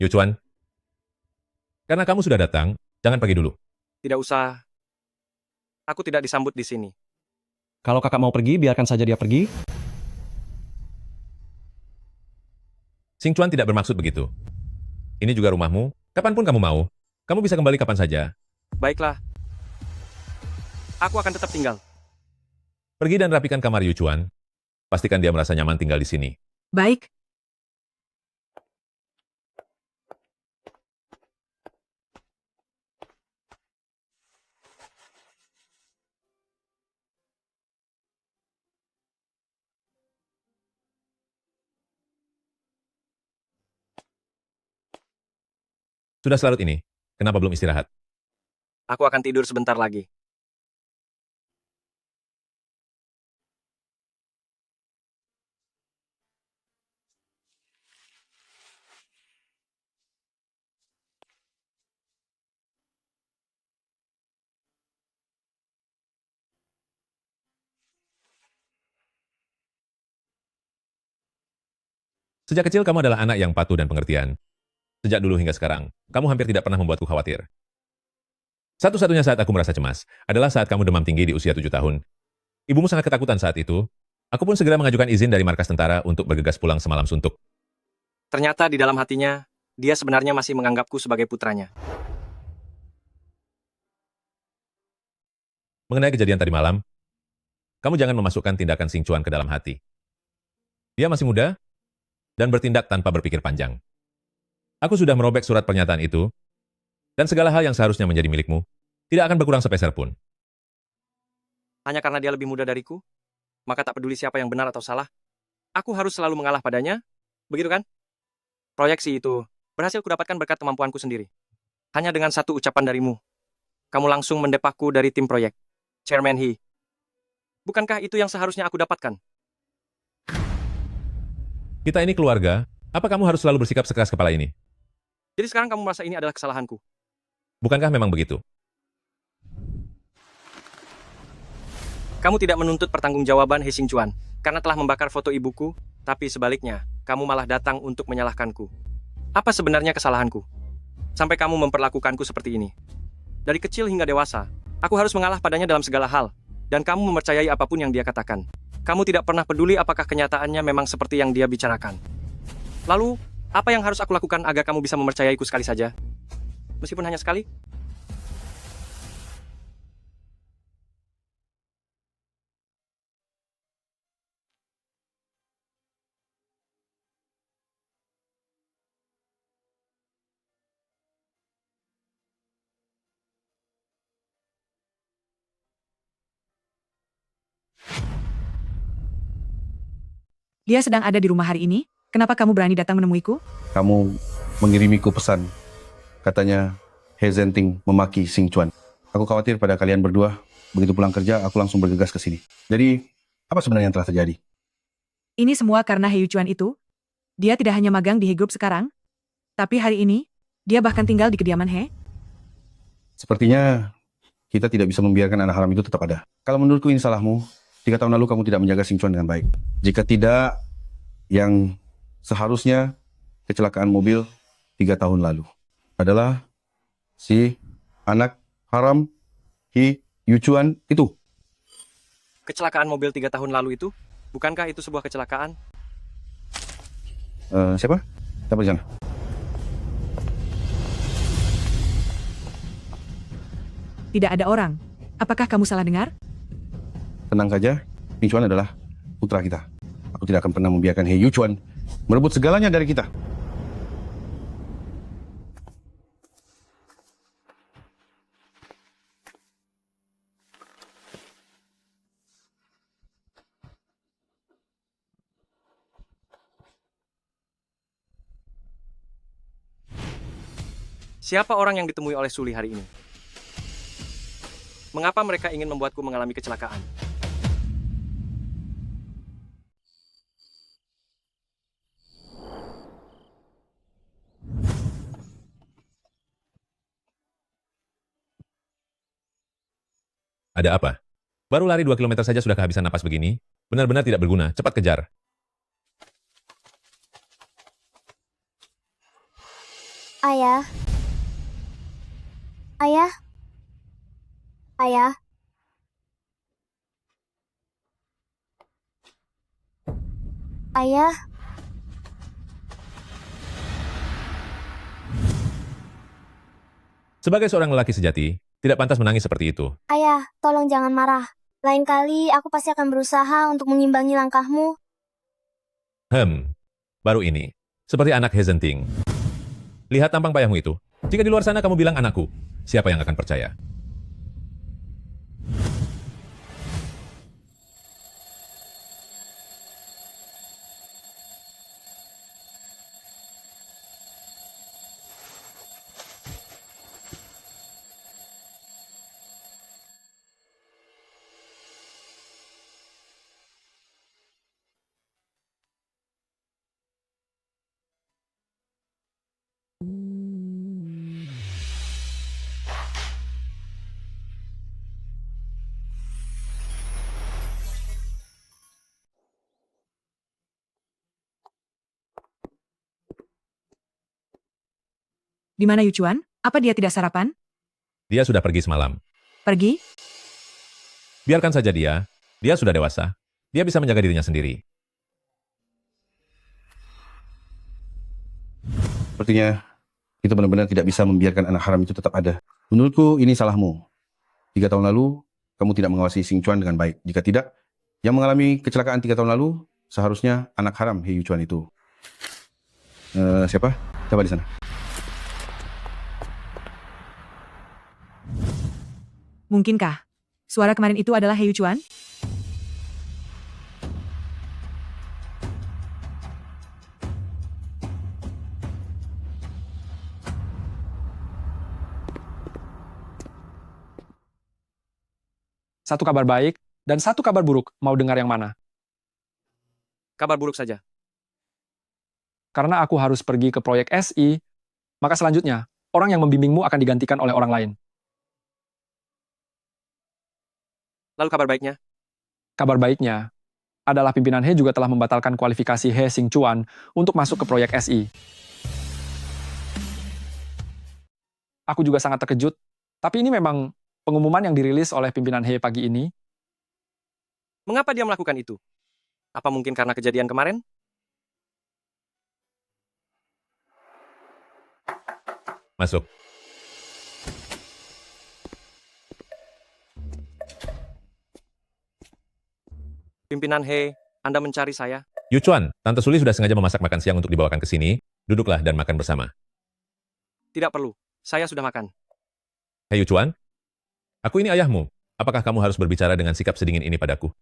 Yu Chuan, karena kamu sudah datang, jangan pergi dulu. Tidak usah. Aku tidak disambut di sini. Kalau kakak mau pergi, biarkan saja dia pergi. Xing Chuan tidak bermaksud begitu. Ini juga rumahmu, kapanpun kamu mau. Kamu bisa kembali kapan saja. Baiklah. Aku akan tetap tinggal. Pergi dan rapikan kamar Yu Chuan. Pastikan dia merasa nyaman tinggal di sini. Baik. Sudah selarut ini, kenapa belum istirahat? Aku akan tidur sebentar lagi. Sejak kecil kamu adalah anak yang patuh dan pengertian. Sejak dulu hingga sekarang, kamu hampir tidak pernah membuatku khawatir. Satu-satunya saat aku merasa cemas adalah saat kamu demam tinggi di usia 7 tahun. Ibumu sangat ketakutan saat itu. Aku pun segera mengajukan izin dari markas tentara untuk bergegas pulang semalam suntuk. Ternyata di dalam hatinya, dia sebenarnya masih menganggapku sebagai putranya. Mengenai kejadian tadi malam, kamu jangan memasukkan tindakan Xing Chuan ke dalam hati. Dia masih muda dan bertindak tanpa berpikir panjang. Aku sudah merobek surat pernyataan itu, dan segala hal yang seharusnya menjadi milikmu tidak akan berkurang sepeser pun. Hanya karena dia lebih muda dariku, maka tak peduli siapa yang benar atau salah, aku harus selalu mengalah padanya, begitu kan? Proyeksi itu berhasil kudapatkan berkat kemampuanku sendiri. Hanya dengan satu ucapan darimu, kamu langsung mendepakku dari tim proyek. Chairman He. Bukankah itu yang seharusnya aku dapatkan? Kita ini keluarga, apa kamu harus selalu bersikap sekeras kepala ini? Jadi sekarang kamu merasa ini adalah kesalahanku. Bukankah memang begitu? Kamu tidak menuntut pertanggungjawaban He Xing Chuan karena telah membakar foto ibuku, tapi sebaliknya, kamu malah datang untuk menyalahkanku. Apa sebenarnya kesalahanku? Sampai kamu memperlakukanku seperti ini. Dari kecil hingga dewasa, aku harus mengalah padanya dalam segala hal, dan kamu mempercayai apapun yang dia katakan. Kamu tidak pernah peduli apakah kenyataannya memang seperti yang dia bicarakan. Lalu, apa yang harus aku lakukan agar kamu bisa mempercayaiku sekali saja? Meskipun hanya sekali? Dia sedang ada di rumah hari ini. Kenapa kamu berani datang menemuiku? Kamu mengirimiku pesan. Katanya He Zhenting memaki Xing Chuan. Aku khawatir pada kalian berdua. Begitu pulang kerja, aku langsung bergegas ke sini. Jadi, apa sebenarnya yang telah terjadi? Ini semua karena He Yuchuan itu. Dia tidak hanya magang di He Group sekarang, tapi hari ini, dia bahkan tinggal di kediaman He. Sepertinya kita tidak bisa membiarkan anak haram itu tetap ada. Kalau menurutku ini salahmu. 3 tahun lalu kamu tidak menjaga Xing Chuan dengan baik. Jika tidak, yang seharusnya kecelakaan mobil 3 tahun lalu adalah si anak haram He Yuchuan itu. Kecelakaan mobil 3 tahun lalu itu? Bukankah itu sebuah kecelakaan? Siapa? Siapa di sana? Tidak ada orang. Apakah kamu salah dengar? Tenang saja, Xing Chuan adalah putra kita. Aku tidak akan pernah membiarkan He Yuchuan merebut segalanya dari kita. Siapa orang yang ditemui oleh Suli hari ini? Mengapa mereka ingin membuatku mengalami kecelakaan? Ada apa? Baru lari 2 kilometer saja sudah kehabisan napas begini? Benar-benar tidak berguna. Cepat kejar. Ayah. Ayah. Ayah. Ayah. Sebagai seorang lelaki sejati, tidak pantas menangis seperti itu. Ayah, tolong jangan marah. Lain kali aku pasti akan berusaha untuk mengimbangi langkahmu. Baru ini. Seperti anak Hezenting. Lihat tampang payahmu itu. Jika di luar sana kamu bilang anakku, siapa yang akan percaya? Di mana Yuchuan? Apa dia tidak sarapan? Dia sudah pergi semalam. Pergi? Biarkan saja dia. Dia sudah dewasa. Dia bisa menjaga dirinya sendiri. Sepertinya kita benar-benar tidak bisa membiarkan anak haram itu tetap ada. Menurutku ini salahmu. 3 tahun lalu, kamu tidak mengawasi Xing Chuan dengan baik. Jika tidak, yang mengalami kecelakaan 3 tahun lalu, seharusnya anak haram He Yuchuan itu. Siapa? Coba di sana. Mungkinkah suara kemarin itu adalah He Yuchuan? Satu kabar baik dan satu kabar buruk. Mau dengar yang mana? Kabar buruk saja. Karena aku harus pergi ke proyek SI, maka selanjutnya, orang yang membimbingmu akan digantikan oleh orang lain. Lalu kabar baiknya? Kabar baiknya adalah pimpinan He juga telah membatalkan kualifikasi He Xing Chuan untuk masuk ke proyek SI. Aku juga sangat terkejut, tapi ini memang pengumuman yang dirilis oleh pimpinan He pagi ini. Mengapa dia melakukan itu? Apa mungkin karena kejadian kemarin? Masuk. Pimpinan He, Anda mencari saya? Yuchuan, Tante Suli sudah sengaja memasak makan siang untuk dibawakan ke sini. Duduklah dan makan bersama. Tidak perlu. Saya sudah makan. Hei Yuchuan, aku ini ayahmu. Apakah kamu harus berbicara dengan sikap sedingin ini padaku?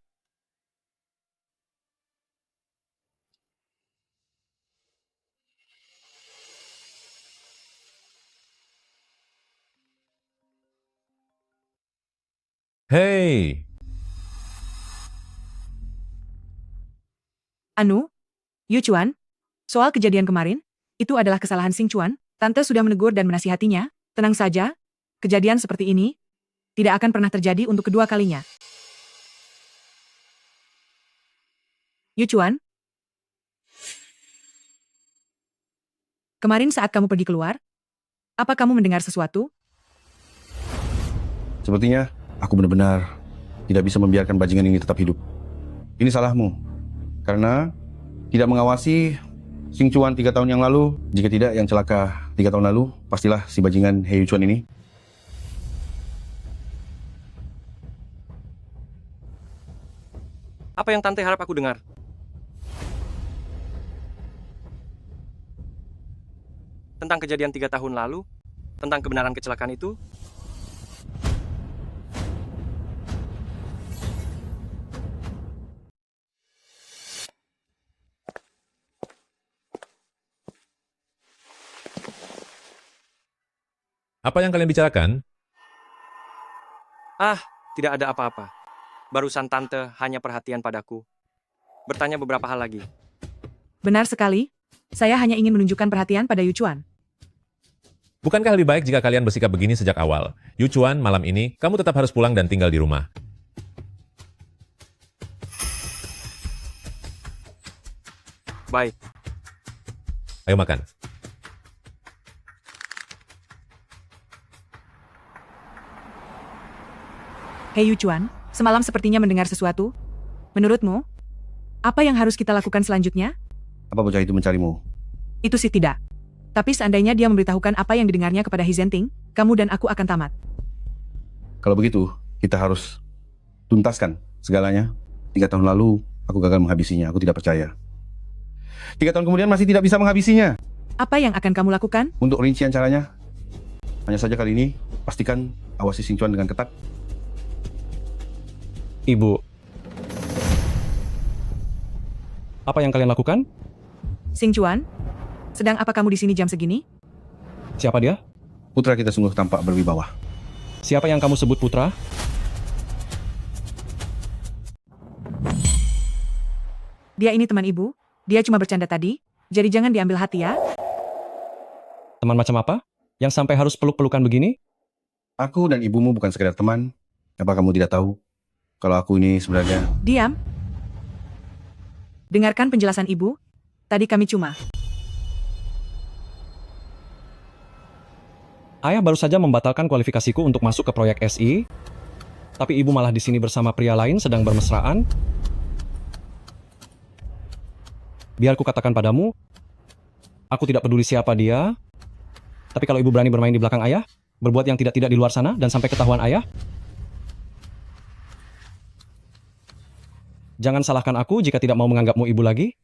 Hei, Anu, Yuchuan, soal kejadian kemarin, itu adalah kesalahan Xing Chuan. Tante sudah menegur dan menasihatinya. Tenang saja, kejadian seperti ini tidak akan pernah terjadi untuk kedua kalinya. Yuchuan, kemarin saat kamu pergi keluar, apa kamu mendengar sesuatu? Sepertinya aku benar-benar tidak bisa membiarkan bajingan ini tetap hidup. Ini salahmu. Karena tidak mengawasi Xing Chuan 3 tahun yang lalu. Jika tidak, yang celaka 3 tahun lalu, pastilah si bajingan He Yuchuan ini. Apa yang Tante harap aku dengar? Tentang kejadian 3 tahun lalu? Tentang kebenaran kecelakaan itu? Apa yang kalian bicarakan? Ah, tidak ada apa-apa. Barusan Tante hanya perhatian padaku. Bertanya beberapa hal lagi. Benar sekali. Saya hanya ingin menunjukkan perhatian pada Yuchuan. Bukankah lebih baik jika kalian bersikap begini sejak awal? Yuchuan, malam ini, kamu tetap harus pulang dan tinggal di rumah. Baik. Ayo makan. Hei Yuchuan, semalam sepertinya mendengar sesuatu. Menurutmu, apa yang harus kita lakukan selanjutnya? Apa bocah itu mencarimu? Itu sih tidak. Tapi seandainya dia memberitahukan apa yang didengarnya kepada Hizenting, kamu dan aku akan tamat. Kalau begitu, kita harus tuntaskan segalanya. 3 tahun lalu, aku gagal menghabisinya. Aku tidak percaya. 3 tahun kemudian masih tidak bisa menghabisinya. Apa yang akan kamu lakukan? Untuk rincian caranya, hanya saja kali ini, pastikan awasi Xing Chuan dengan ketat. Ibu. Apa yang kalian lakukan? Xing Chuan, sedang apa kamu di sini jam segini? Siapa dia? Putra kita sungguh tampak berwibawa. Siapa yang kamu sebut putra? Dia ini teman ibu. Dia cuma bercanda tadi. Jadi jangan diambil hati ya. Teman macam apa? Yang sampai harus peluk-pelukan begini? Aku dan ibumu bukan sekedar teman. Apa kamu tidak tahu? Kalau aku ini sebenarnya... Diam. Dengarkan penjelasan ibu. Tadi kami cuma... Ayah baru saja membatalkan kualifikasiku untuk masuk ke proyek SI. Tapi ibu malah di sini bersama pria lain sedang bermesraan. Biar ku katakan padamu, aku tidak peduli siapa dia. Tapi kalau ibu berani bermain di belakang ayah, berbuat yang tidak-tidak di luar sana, dan sampai ketahuan ayah, jangan salahkan aku jika tidak mau menganggapmu ibu lagi.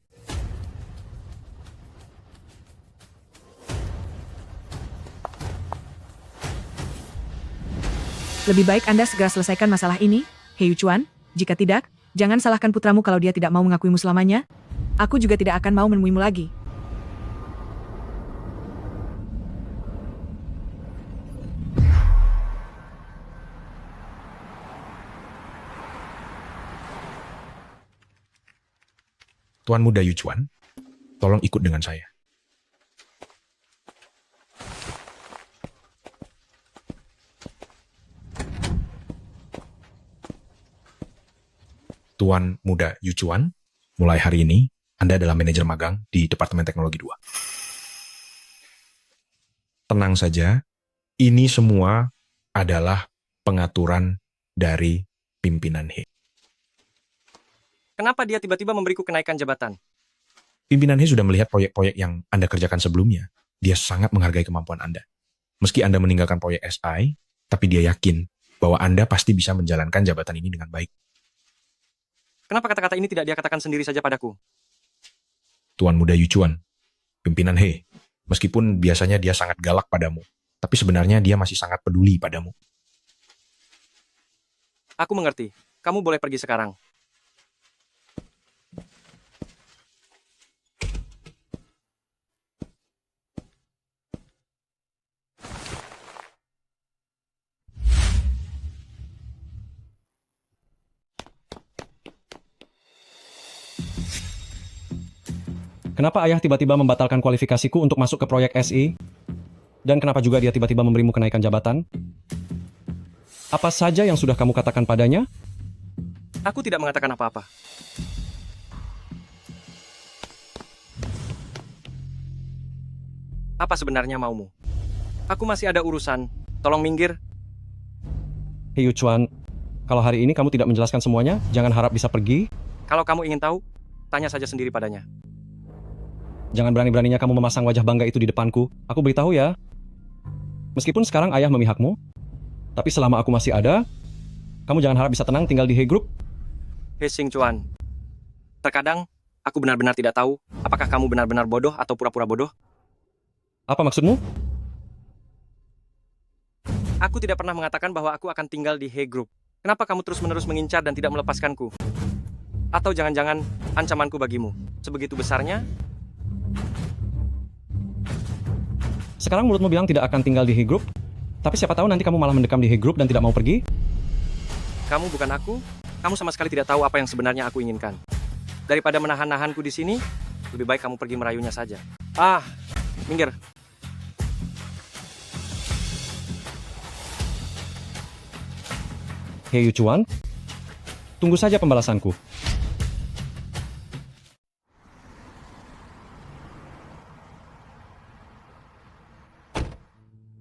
Lebih baik Anda segera selesaikan masalah ini, Hei Yuchuan. Jika tidak, jangan salahkan putramu kalau dia tidak mau mengakuimu selamanya. Aku juga tidak akan mau menemuimu lagi. Tuan Muda Yuchuan, tolong ikut dengan saya. Tuan Muda Yuchuan, mulai hari ini, Anda adalah manajer magang di Departemen Teknologi 2. Tenang saja, ini semua adalah pengaturan dari pimpinan He. Kenapa dia tiba-tiba memberiku kenaikan jabatan? Pimpinan He sudah melihat proyek-proyek yang Anda kerjakan sebelumnya. Dia sangat menghargai kemampuan Anda. Meski Anda meninggalkan proyek SI, tapi dia yakin bahwa Anda pasti bisa menjalankan jabatan ini dengan baik. Kenapa kata-kata ini tidak dia katakan sendiri saja padaku? Tuan Muda Yuchuan, pimpinan He, meskipun biasanya dia sangat galak padamu, tapi sebenarnya dia masih sangat peduli padamu. Aku mengerti. Kamu boleh pergi sekarang. Kenapa ayah tiba-tiba membatalkan kualifikasiku untuk masuk ke proyek SI? Dan kenapa juga dia tiba-tiba memberimu kenaikan jabatan? Apa saja yang sudah kamu katakan padanya? Aku tidak mengatakan apa-apa. Apa sebenarnya maumu? Aku masih ada urusan. Tolong minggir. Hei Yuchuan, kalau hari ini kamu tidak menjelaskan semuanya, jangan harap bisa pergi. Kalau kamu ingin tahu, tanya saja sendiri padanya. Jangan berani-beraninya kamu memasang wajah bangga itu di depanku. Aku beritahu ya. Meskipun sekarang ayah memihakmu, tapi selama aku masih ada, kamu jangan harap bisa tenang tinggal di He Group. Hei Xing Chuan, Terkadang, aku benar-benar tidak tahu apakah kamu benar-benar bodoh atau pura-pura bodoh. Apa maksudmu? Aku tidak pernah mengatakan bahwa aku akan tinggal di He Group. Kenapa kamu terus-menerus mengincar dan tidak melepaskanku? Atau jangan-jangan ancamanku bagimu sebegitu besarnya? Sekarang mulutmu bilang tidak akan tinggal di He Group, tapi siapa tahu nanti kamu malah mendekam di He Group dan tidak mau pergi? Kamu bukan aku, kamu sama sekali tidak tahu apa yang sebenarnya aku inginkan. Daripada menahan-nahanku di sini, lebih baik kamu pergi merayunya saja. Ah, minggir. Hei Yuchuan, tunggu saja pembalasanku.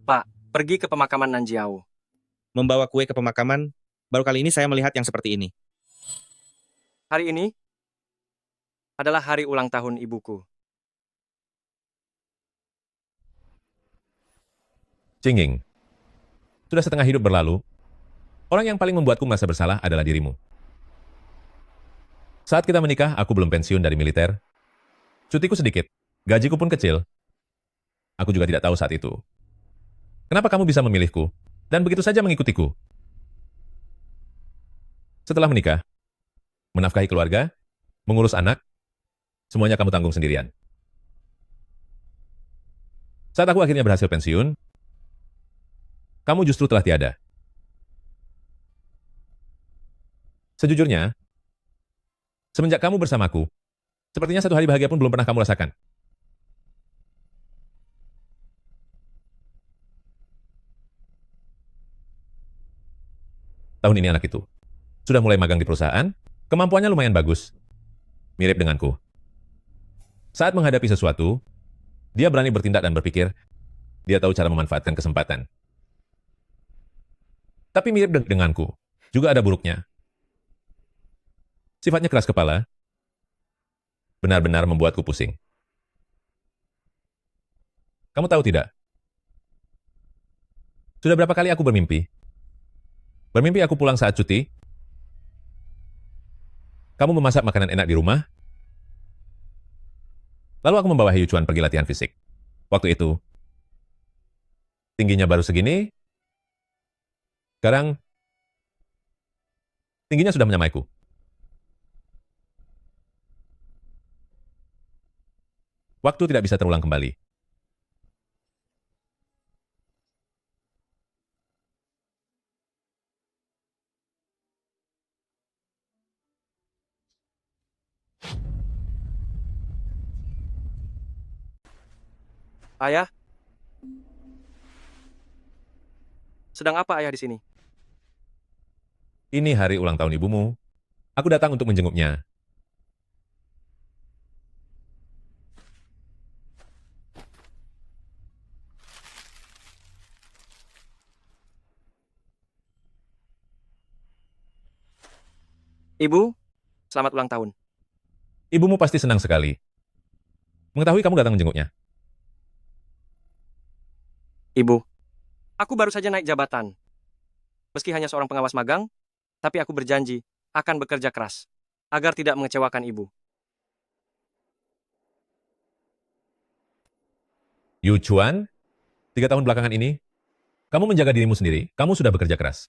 Pak, pergi ke pemakaman Nanjiao. Membawa kue ke pemakaman, baru kali ini saya melihat yang seperti ini. Hari ini adalah hari ulang tahun ibuku. Cinging, sudah setengah hidup berlalu, orang yang paling membuatku merasa bersalah adalah dirimu. Saat kita menikah, aku belum pensiun dari militer. Cutiku sedikit, gajiku pun kecil. Aku juga tidak tahu saat itu. Kenapa kamu bisa memilihku, dan begitu saja mengikutiku? Setelah menikah, menafkahi keluarga, mengurus anak, semuanya kamu tanggung sendirian. Saat aku akhirnya berhasil pensiun, kamu justru telah tiada. Sejujurnya, semenjak kamu bersamaku, sepertinya satu hari bahagia pun belum pernah kamu rasakan. Tahun ini anak itu sudah mulai magang di perusahaan, kemampuannya lumayan bagus, mirip denganku. Saat menghadapi sesuatu, dia berani bertindak dan berpikir, dia tahu cara memanfaatkan kesempatan. Tapi mirip denganku, juga ada buruknya. Sifatnya keras kepala, benar-benar membuatku pusing. Kamu tahu tidak? Sudah berapa kali aku bermimpi? Bermimpi aku pulang saat cuti, kamu memasak makanan enak di rumah, lalu aku membawa Hei Yuchuan pergi latihan fisik. Waktu itu, tingginya baru segini, sekarang tingginya sudah menyamaiku. Waktu tidak bisa terulang kembali. Ayah? Sedang apa ayah di sini? Ini hari ulang tahun ibumu. Aku datang untuk menjenguknya. Ibu, selamat ulang tahun. Ibumu pasti senang sekali mengetahui kamu datang menjenguknya. Ibu, aku baru saja naik jabatan. Meski hanya seorang pengawas magang, tapi aku berjanji akan bekerja keras agar tidak mengecewakan ibu. Yuchuan, 3 tahun belakangan ini, kamu menjaga dirimu sendiri, kamu sudah bekerja keras.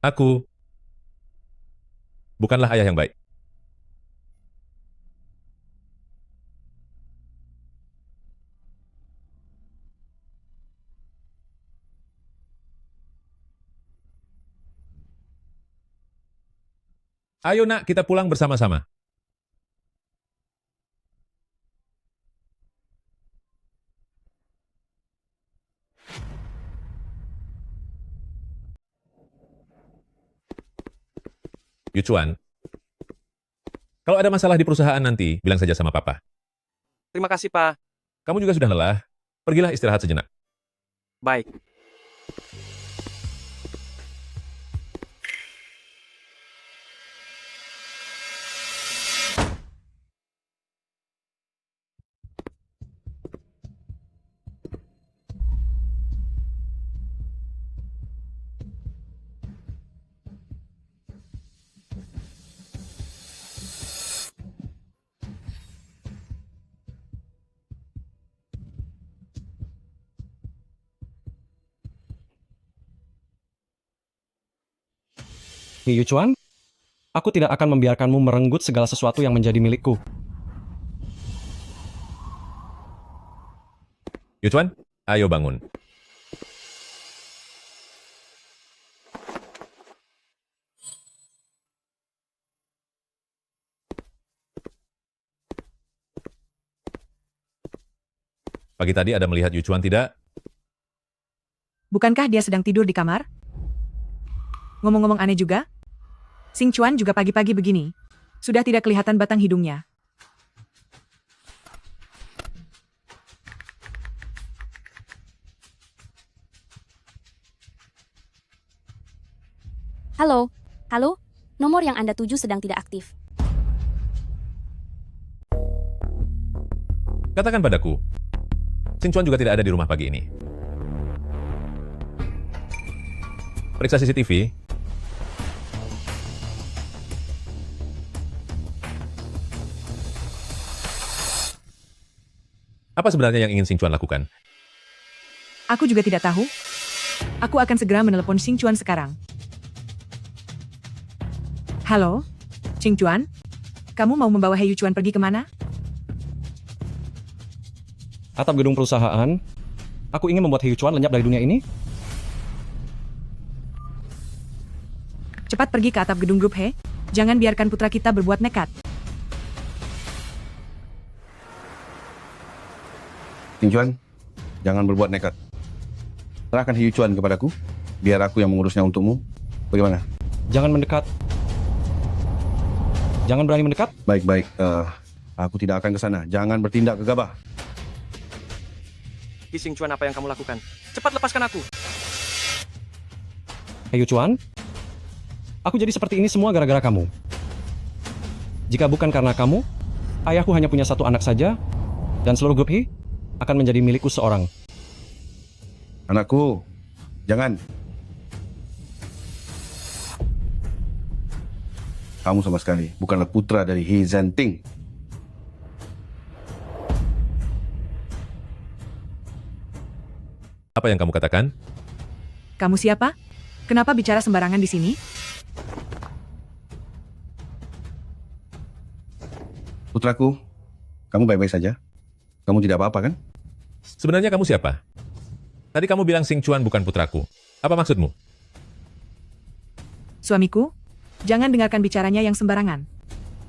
Aku bukanlah ayah yang baik. Ayo nak, kita pulang bersama-sama. Yuchuan, kalau ada masalah di perusahaan nanti, bilang saja sama papa. Terima kasih, Pak. Kamu juga sudah lelah, pergilah istirahat sejenak. Baik. Yu Chuan, aku tidak akan membiarkanmu merenggut segala sesuatu yang menjadi milikku. Yu Chuan, ayo bangun. Pagi tadi ada melihat Yu Chuan tidak? Bukankah dia sedang tidur di kamar? Ngomong-ngomong aneh juga. Xing Chuan juga pagi-pagi begini. Sudah tidak kelihatan batang hidungnya. Halo, halo, nomor yang Anda tuju sedang tidak aktif. Katakan padaku, Xing Chuan juga tidak ada di rumah pagi ini. Periksa CCTV. Apa sebenarnya yang ingin Xing Chuan lakukan? Aku juga tidak tahu. Aku akan segera menelepon Xing Chuan sekarang. Halo, Xing Chuan? Kamu mau membawa He Yu Chuan pergi kemana? Atap gedung perusahaan. Aku ingin membuat He Yu Chuan lenyap dari dunia ini. Cepat pergi ke atap gedung grup He. Jangan biarkan putra kita berbuat nekat. Xing Chuan, jangan berbuat nekat. Serahkan He Yu Chuan kepadaku, biar aku yang mengurusnya untukmu. Bagaimana? Jangan mendekat. Jangan berani mendekat. Baik-baik, aku tidak akan ke sana. Jangan bertindak gegabah. Xing Chuan, apa yang kamu lakukan? Cepat lepaskan aku. He Yu Chuan, aku jadi seperti ini semua gara-gara kamu. Jika bukan karena kamu, ayahku hanya punya satu anak saja, dan seluruh grup He akan menjadi milikku seorang. Anakku, jangan. Kamu sama sekali bukanlah putra dari He Zhenting. Apa yang kamu katakan? Kamu siapa? Kenapa bicara sembarangan di sini? Putraku, kamu baik-baik saja? Kamu tidak apa-apa kan? Sebenarnya kamu siapa? Tadi kamu bilang Xing Chuan bukan putraku. Apa maksudmu? Suamiku, jangan dengarkan bicaranya yang sembarangan.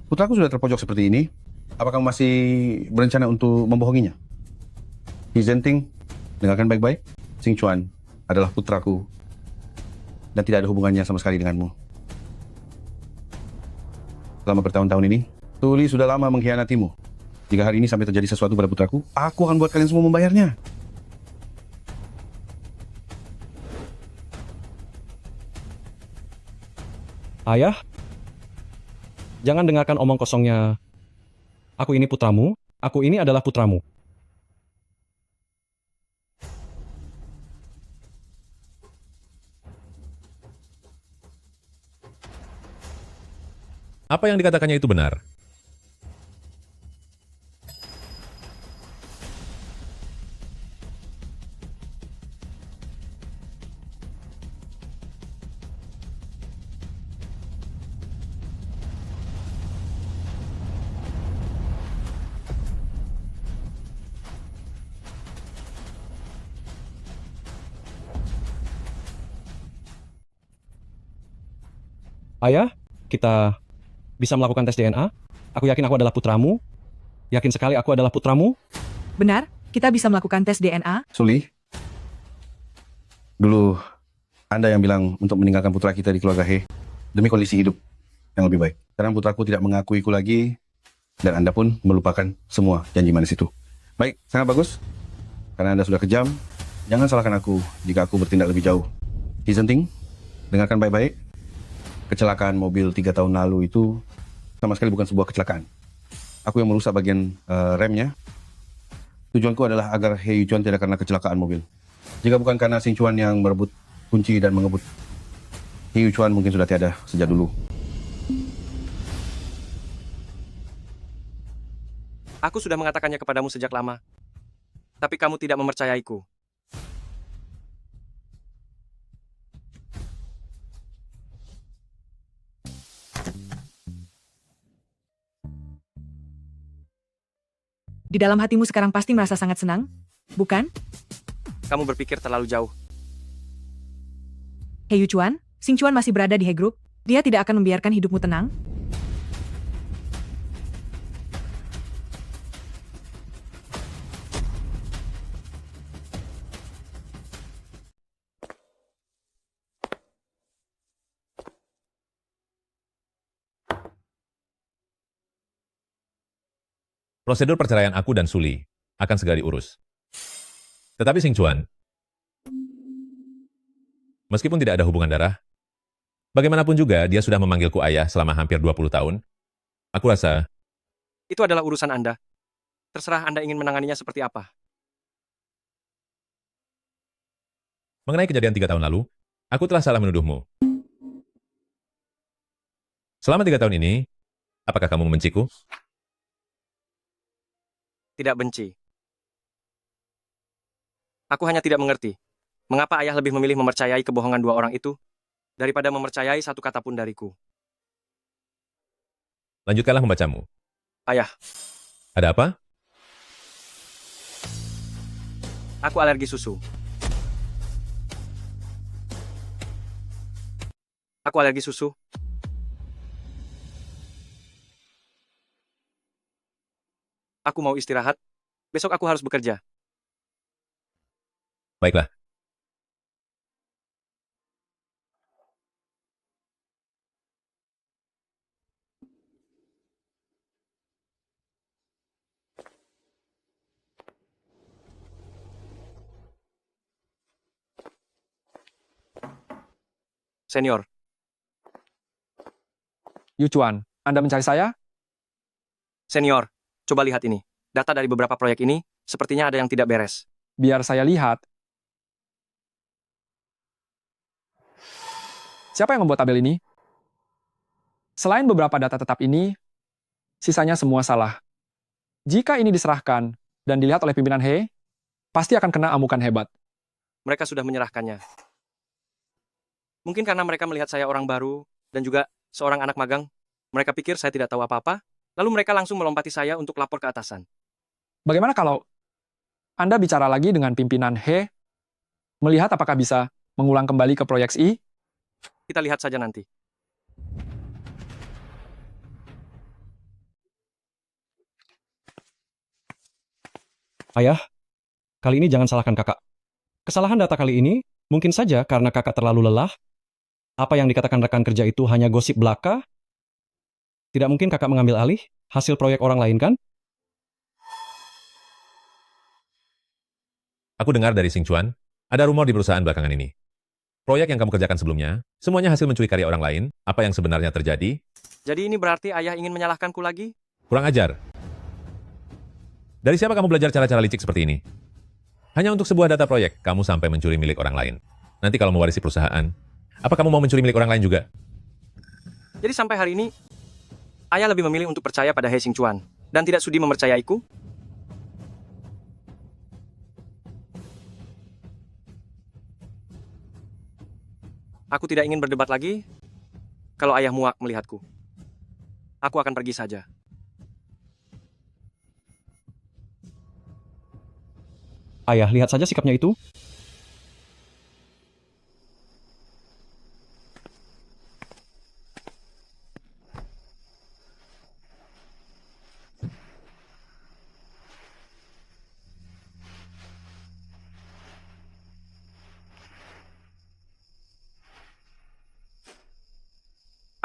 Putraku sudah terpojok seperti ini. Apa kamu masih berencana untuk membohonginya? He Zhenting, dengarkan baik-baik. Xing Chuan adalah putraku dan tidak ada hubungannya sama sekali denganmu. Selama bertahun-tahun ini, Tuli sudah lama mengkhianatimu. Jika hari ini sampai terjadi sesuatu pada putraku, aku akan buat kalian semua membayarnya. Ayah, jangan dengarkan omong kosongnya. Aku ini putramu, aku ini adalah putramu. Apa yang dikatakannya itu benar? Ayah, kita bisa melakukan tes DNA. Aku yakin aku adalah putramu. Yakin sekali aku adalah putramu. Benar, kita bisa melakukan tes DNA. Suli, dulu Anda yang bilang untuk meninggalkan putra kita di keluarga He demi kondisi hidup yang lebih baik. Sekarang putraku tidak mengakuiku lagi dan Anda pun melupakan semua janji manis itu. Baik, sangat bagus. Karena Anda sudah kejam, jangan salahkan aku jika aku bertindak lebih jauh. He Zhenting, dengarkan baik-baik. Kecelakaan mobil 3 tahun lalu itu sama sekali bukan sebuah kecelakaan. Aku yang merusak bagian remnya. Tujuanku adalah agar He Yu Chuan tidak kena kecelakaan mobil. Jika bukan karena Xing Chuan yang merebut kunci dan mengebut, He Yu Chuan mungkin sudah tiada sejak dulu. Aku sudah mengatakannya kepadamu sejak lama. Tapi kamu tidak mempercayaiku. Di dalam hatimu sekarang pasti merasa sangat senang, bukan? Kamu berpikir terlalu jauh. Hei Yuchuan, Xing Chuan masih berada di He Group. Dia tidak akan membiarkan hidupmu tenang. Prosedur perceraian aku dan Suli akan segera diurus. Tetapi Xing Chuan, meskipun tidak ada hubungan darah, bagaimanapun juga dia sudah memanggilku ayah selama hampir 20 tahun. Aku rasa Itu adalah urusan Anda. Terserah Anda ingin menanganinya seperti apa. mengenai kejadian 3 tahun lalu, aku telah salah menuduhmu. Selama 3 tahun ini, apakah kamu membenciku? Tidak benci. Aku hanya tidak mengerti. Mengapa ayah lebih memilih mempercayai kebohongan dua orang itu daripada mempercayai satu kata pun dariku? Lanjutkanlah membacamu. Ayah, Ada apa? aku alergi susu. Aku alergi susu. Aku mau istirahat. Besok aku harus bekerja. Baiklah. Senior, Yuchuan, Anda mencari saya? senior, coba lihat ini. Data dari beberapa proyek ini, sepertinya ada yang tidak beres. Biar saya lihat. Siapa yang membuat tabel ini? Selain beberapa data tetap ini, sisanya semua salah. Jika ini diserahkan dan dilihat oleh pimpinan He, pasti akan kena amukan hebat. Mereka sudah menyerahkannya. Mungkin karena mereka melihat saya orang baru, dan juga seorang anak magang, mereka pikir saya tidak tahu apa-apa, lalu mereka langsung melompati saya untuk lapor ke atasan. Bagaimana kalau Anda bicara lagi dengan pimpinan He, melihat apakah bisa mengulang kembali ke proyek I? Kita lihat saja nanti. Ayah, kali ini jangan salahkan kakak. Kesalahan data kali ini mungkin saja karena kakak terlalu lelah. Apa yang dikatakan rekan kerja itu hanya gosip belaka? Tidak mungkin kakak mengambil alih hasil proyek orang lain, kan? Aku dengar dari Xing Chuan, ada rumor di perusahaan belakangan ini. Proyek yang kamu kerjakan sebelumnya, semuanya hasil mencuri karya orang lain. Apa yang sebenarnya terjadi? Jadi ini berarti ayah ingin menyalahkanku lagi? Kurang ajar. Dari siapa kamu belajar cara-cara licik seperti ini? Hanya untuk sebuah data proyek, kamu sampai mencuri milik orang lain. Nanti kalau mewarisi perusahaan, apa kamu mau mencuri milik orang lain juga? Jadi sampai hari ini, ayah lebih memilih untuk percaya pada He Xing Chuan, dan tidak sudi mempercayaiku? Aku tidak ingin berdebat lagi. Kalau ayah muak melihatku, aku akan pergi saja. Ayah, lihat saja sikapnya itu.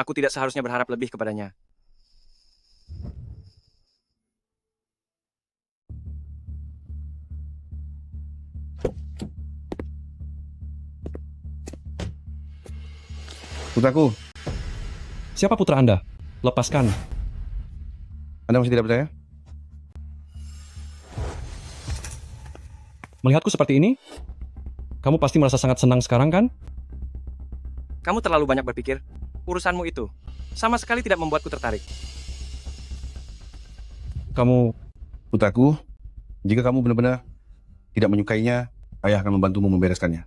Aku tidak seharusnya berharap lebih kepadanya. Putraku, Siapa putra Anda? Lepaskan. Anda masih tidak percaya? Melihatku seperti ini, kamu pasti merasa sangat senang sekarang, kan? Kamu terlalu banyak berpikir. Urusanmu itu sama sekali tidak membuatku tertarik. Kamu... Putraku, jika kamu benar-benar tidak menyukainya, ayah akan membantumu membereskannya.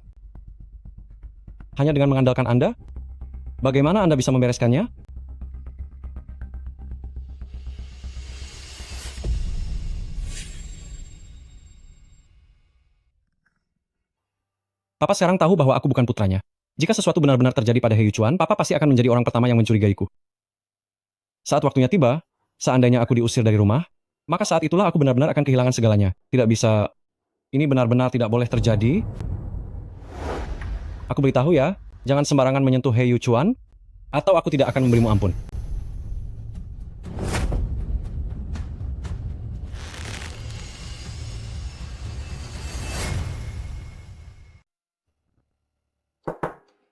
Hanya dengan mengandalkan Anda? Bagaimana Anda bisa membereskannya? Papa sekarang tahu bahwa aku bukan putranya. Jika sesuatu benar-benar terjadi pada He Yuchuan, Papa pasti akan menjadi orang pertama yang mencurigaiku. Saat waktunya tiba, seandainya aku diusir dari rumah, maka saat itulah aku benar-benar akan kehilangan segalanya. Tidak bisa, ini benar-benar tidak boleh terjadi. Aku beritahu ya, jangan sembarangan menyentuh He Yuchuan, atau aku tidak akan memberimu ampun.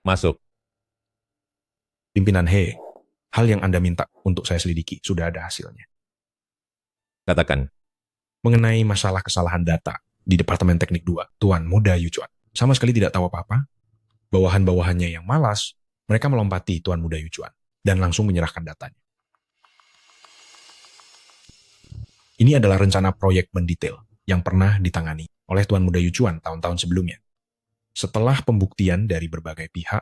Masuk. Pimpinan He, hal yang Anda minta untuk saya selidiki sudah ada hasilnya. Katakan. Mengenai masalah kesalahan data di Departemen Teknik 2, Tuan Muda Yuchuan sama sekali tidak tahu apa-apa. Bawahan-bawahannya yang malas, mereka melompati Tuan Muda Yuchuan dan langsung menyerahkan datanya. Ini adalah rencana proyek mendetail yang pernah ditangani oleh Tuan Muda Yuchuan tahun-tahun sebelumnya. Setelah pembuktian dari berbagai pihak,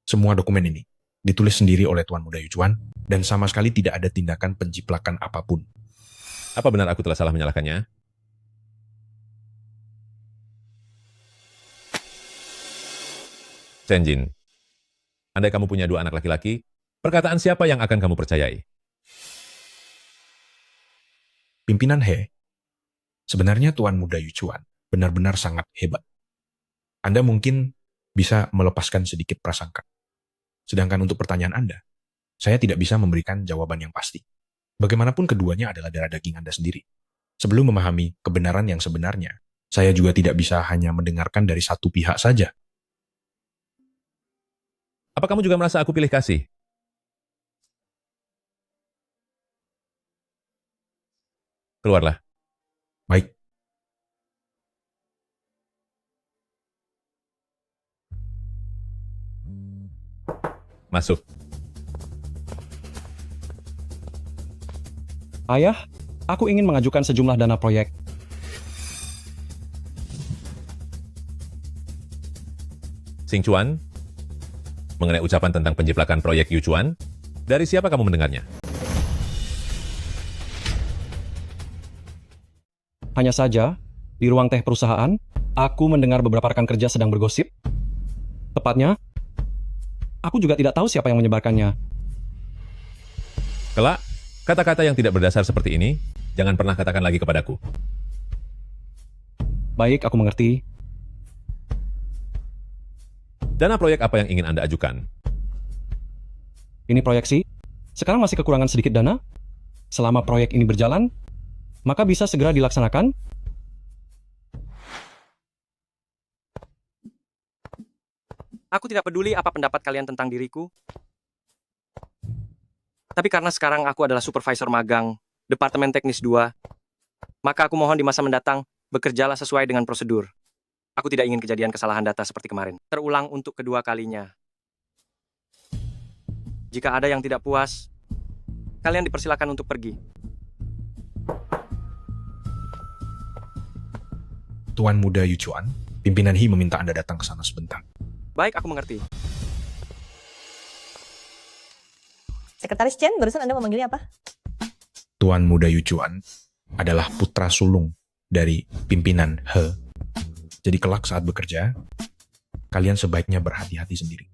semua dokumen ini ditulis sendiri oleh Tuan Muda Yuchuan dan sama sekali tidak ada tindakan penjiplakan apapun. Apa benar aku telah salah menyalahkannya? Chen Jin, andai kamu punya 2 anak laki-laki, perkataan siapa yang akan kamu percayai? Pimpinan He, sebenarnya Tuan Muda Yuchuan benar-benar sangat hebat. Anda mungkin bisa melepaskan sedikit prasangka. Sedangkan untuk pertanyaan Anda, saya tidak bisa memberikan jawaban yang pasti. Bagaimanapun keduanya adalah darah daging Anda sendiri. Sebelum memahami kebenaran yang sebenarnya, saya juga tidak bisa hanya mendengarkan dari satu pihak saja. Apa kamu juga merasa aku pilih kasih? Keluarlah. Baik. Masuk. Ayah, aku ingin mengajukan sejumlah dana proyek. Xing Chuan, mengenai ucapan tentang penjiplakan proyek Yuchuan, dari siapa kamu mendengarnya? Hanya saja, di ruang teh perusahaan, aku mendengar beberapa rekan kerja sedang bergosip. Tepatnya, aku juga tidak tahu siapa yang menyebarkannya. Kelak, kata-kata yang tidak berdasar seperti ini, jangan pernah katakan lagi kepadaku. Baik, aku mengerti. Dana proyek apa yang ingin Anda ajukan? Ini proyeksi. Sekarang masih kekurangan sedikit dana. Selama proyek ini berjalan, maka bisa segera dilaksanakan. Aku tidak peduli apa pendapat kalian tentang diriku. Tapi karena sekarang aku adalah supervisor magang Departemen Teknis 2, maka aku mohon di masa mendatang bekerjalah sesuai dengan prosedur. Aku tidak ingin kejadian kesalahan data seperti kemarin terulang untuk kedua kalinya. Jika ada yang tidak puas, kalian dipersilakan untuk pergi. Tuan Muda Yuchuan, pimpinan He meminta Anda datang ke sana sebentar. Baik, aku mengerti. Sekretaris Chen, barusan Anda memanggilnya apa? Tuan Muda Yuchuan adalah putra sulung dari pimpinan He. Jadi kelak saat bekerja, kalian sebaiknya berhati-hati sendiri.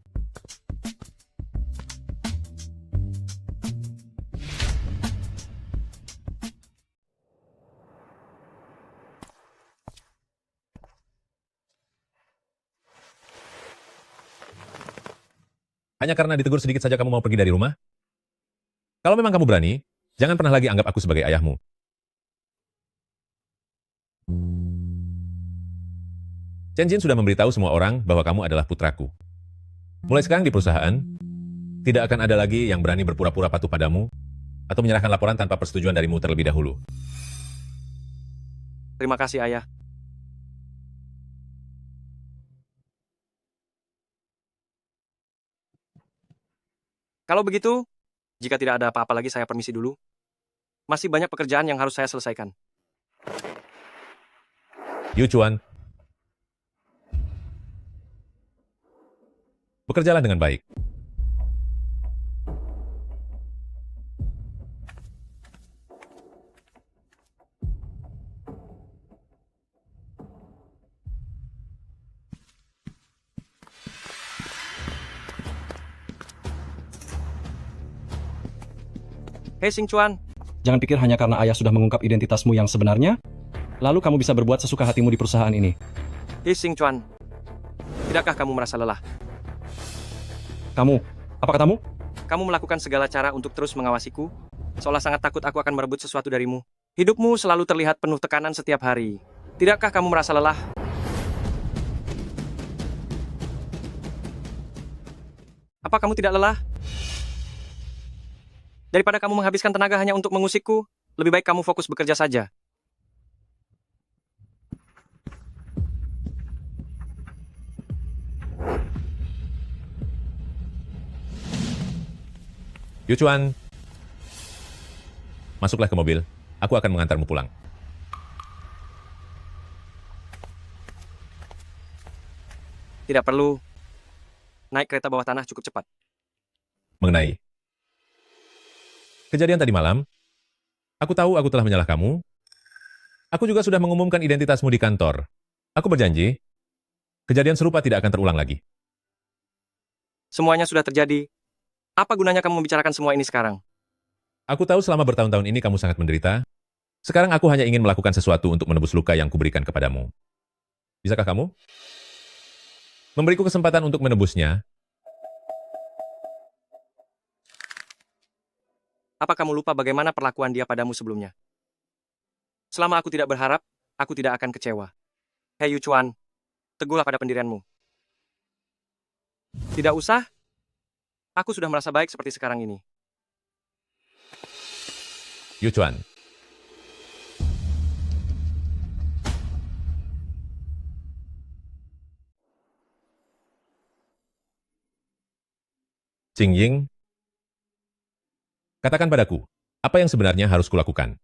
Hanya karena ditegur sedikit saja kamu mau pergi dari rumah? Kalau memang kamu berani, jangan pernah lagi anggap aku sebagai ayahmu. Chen Jin sudah memberitahu semua orang bahwa kamu adalah putraku. Mulai sekarang di perusahaan, tidak akan ada lagi yang berani berpura-pura patuh padamu atau menyerahkan laporan tanpa persetujuan darimu terlebih dahulu. Terima kasih, Ayah. Kalau begitu, jika tidak ada apa-apa lagi, saya permisi dulu. Masih banyak pekerjaan yang harus saya selesaikan. Yuchuan, bekerjalah dengan baik. Hei Xing Chuan, Jangan pikir hanya karena ayah sudah mengungkap identitasmu yang sebenarnya, lalu kamu bisa berbuat sesuka hatimu di perusahaan ini. Hei Xing Chuan, tidakkah kamu merasa lelah? Kamu, apa katamu? Kamu melakukan segala cara untuk terus mengawasiku, seolah sangat takut aku akan merebut sesuatu darimu. Hidupmu selalu terlihat penuh tekanan setiap hari. Tidakkah kamu merasa lelah? Apa kamu tidak lelah? Daripada kamu menghabiskan tenaga hanya untuk mengusikku, lebih baik kamu fokus bekerja saja. Yu Chuan, masuklah ke mobil. Aku akan mengantarmu pulang. Tidak perlu. Naik kereta bawah tanah cukup cepat. Mengenai kejadian tadi malam, aku tahu aku telah menyalah kamu. Aku juga sudah mengumumkan identitasmu di kantor. Aku berjanji, kejadian serupa tidak akan terulang lagi. Semuanya sudah terjadi. Apa gunanya kamu membicarakan semua ini sekarang? Aku tahu selama bertahun-tahun ini kamu sangat menderita. Sekarang aku hanya ingin melakukan sesuatu untuk menebus luka yang kuberikan kepadamu. Bisakah kamu? Memberiku kesempatan untuk menebusnya. Apa kamu lupa bagaimana perlakuan dia padamu sebelumnya? Selama aku tidak berharap, aku tidak akan kecewa. Hei Yu Chuan, teguhlah pada pendirianmu. Tidak usah. Aku sudah merasa baik seperti sekarang ini. Yu Chuan. Qing Ying, katakan padaku, apa yang sebenarnya harus kulakukan?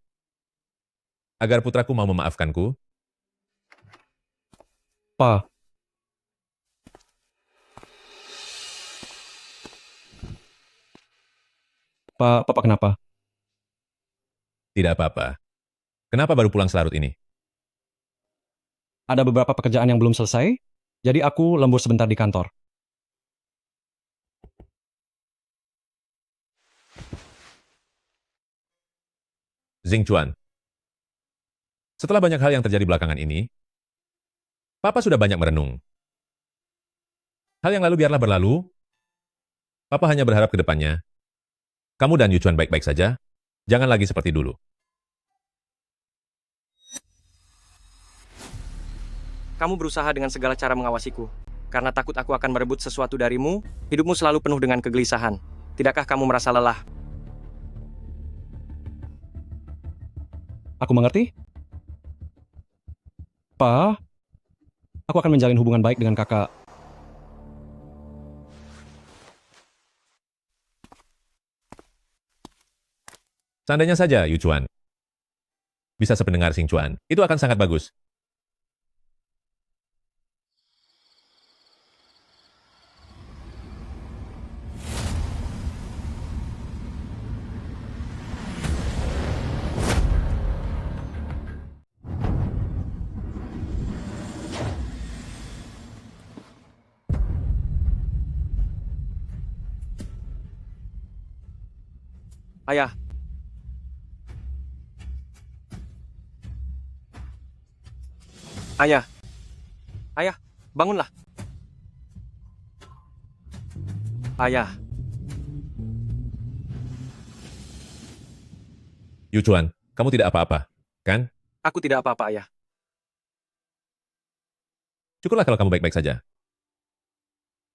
Agar putraku mau memaafkanku? Pa. Papa kenapa? Tidak apa-apa. Kenapa baru pulang selarut ini? Ada beberapa pekerjaan yang belum selesai, jadi aku lembur sebentar di kantor. Xing Chuan. Setelah banyak hal yang terjadi belakangan ini, Papa sudah banyak merenung. Hal yang lalu biarlah berlalu. Papa hanya berharap ke depannya, kamu dan Yu Chuan baik-baik saja, jangan lagi seperti dulu. Kamu berusaha dengan segala cara mengawasiku. Karena takut aku akan merebut sesuatu darimu, hidupmu selalu penuh dengan kegelisahan. Tidakkah kamu merasa lelah? Aku mengerti. Pa, aku akan menjalin hubungan baik dengan kakak. Seandainya saja Yu Chuan bisa sependengar Xing Chuan, itu akan sangat bagus. Ayah. Ayah. Ayah, bangunlah. Ayah. Yu Chuan, kamu tidak apa-apa, kan? Aku tidak apa-apa, Ayah. Syukurlah kalau kamu baik-baik saja.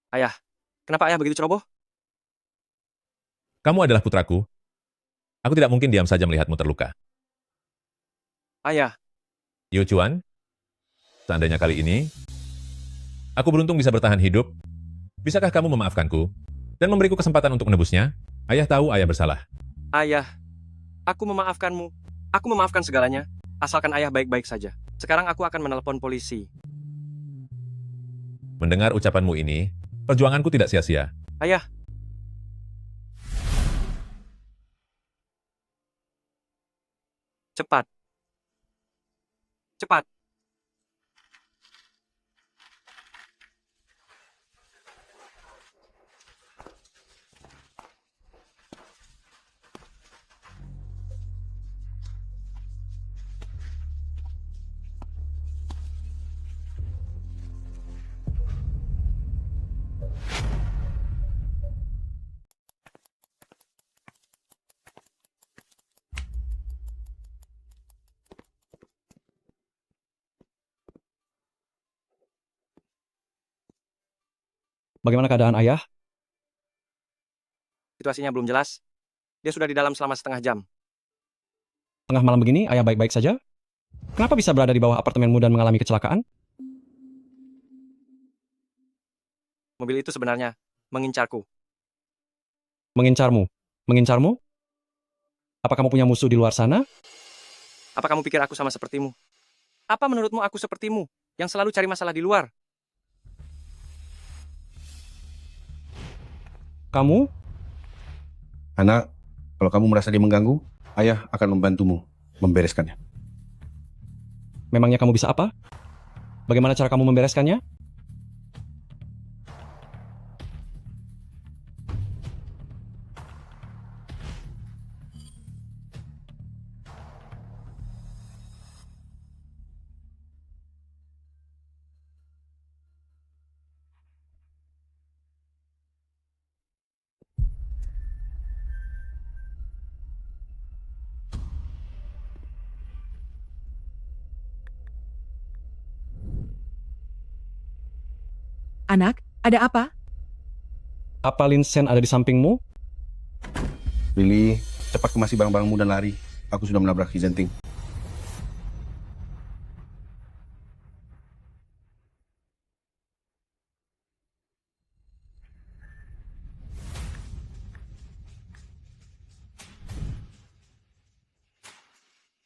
Ayah, kenapa Ayah begitu ceroboh? Kamu adalah putraku. Aku tidak mungkin diam saja melihatmu terluka. Ayah. Yu Chuan, seandainya kali ini, aku beruntung bisa bertahan hidup. Bisakah kamu memaafkanku dan memberiku kesempatan untuk menebusnya? Ayah tahu ayah bersalah. Ayah, aku memaafkanmu. Aku memaafkan segalanya, asalkan Ayah baik-baik saja. Sekarang aku akan menelpon polisi. Mendengar ucapanmu ini, perjuanganku tidak sia-sia. Ayah. Cepat. Cepat. Bagaimana keadaan ayah? Situasinya belum jelas. Dia sudah di dalam selama setengah jam. Tengah malam begini, ayah baik-baik saja? Kenapa bisa berada di bawah apartemenmu dan mengalami kecelakaan? Mobil itu sebenarnya mengincarku. Mengincarmu? Mengincarmu? Apa kamu punya musuh di luar sana? Apa kamu pikir aku sama sepertimu? Apa menurutmu aku sepertimu, yang selalu cari masalah di luar? Kamu? Anak, kalau kamu merasa dia mengganggu, ayah akan membantumu membereskannya. Memangnya kamu bisa apa? Bagaimana cara kamu membereskannya? Anak, ada apa? Apa Linsen ada di sampingmu? Billy, cepat kemasi barang-barangmu dan lari. Aku sudah menabrak Hizenting.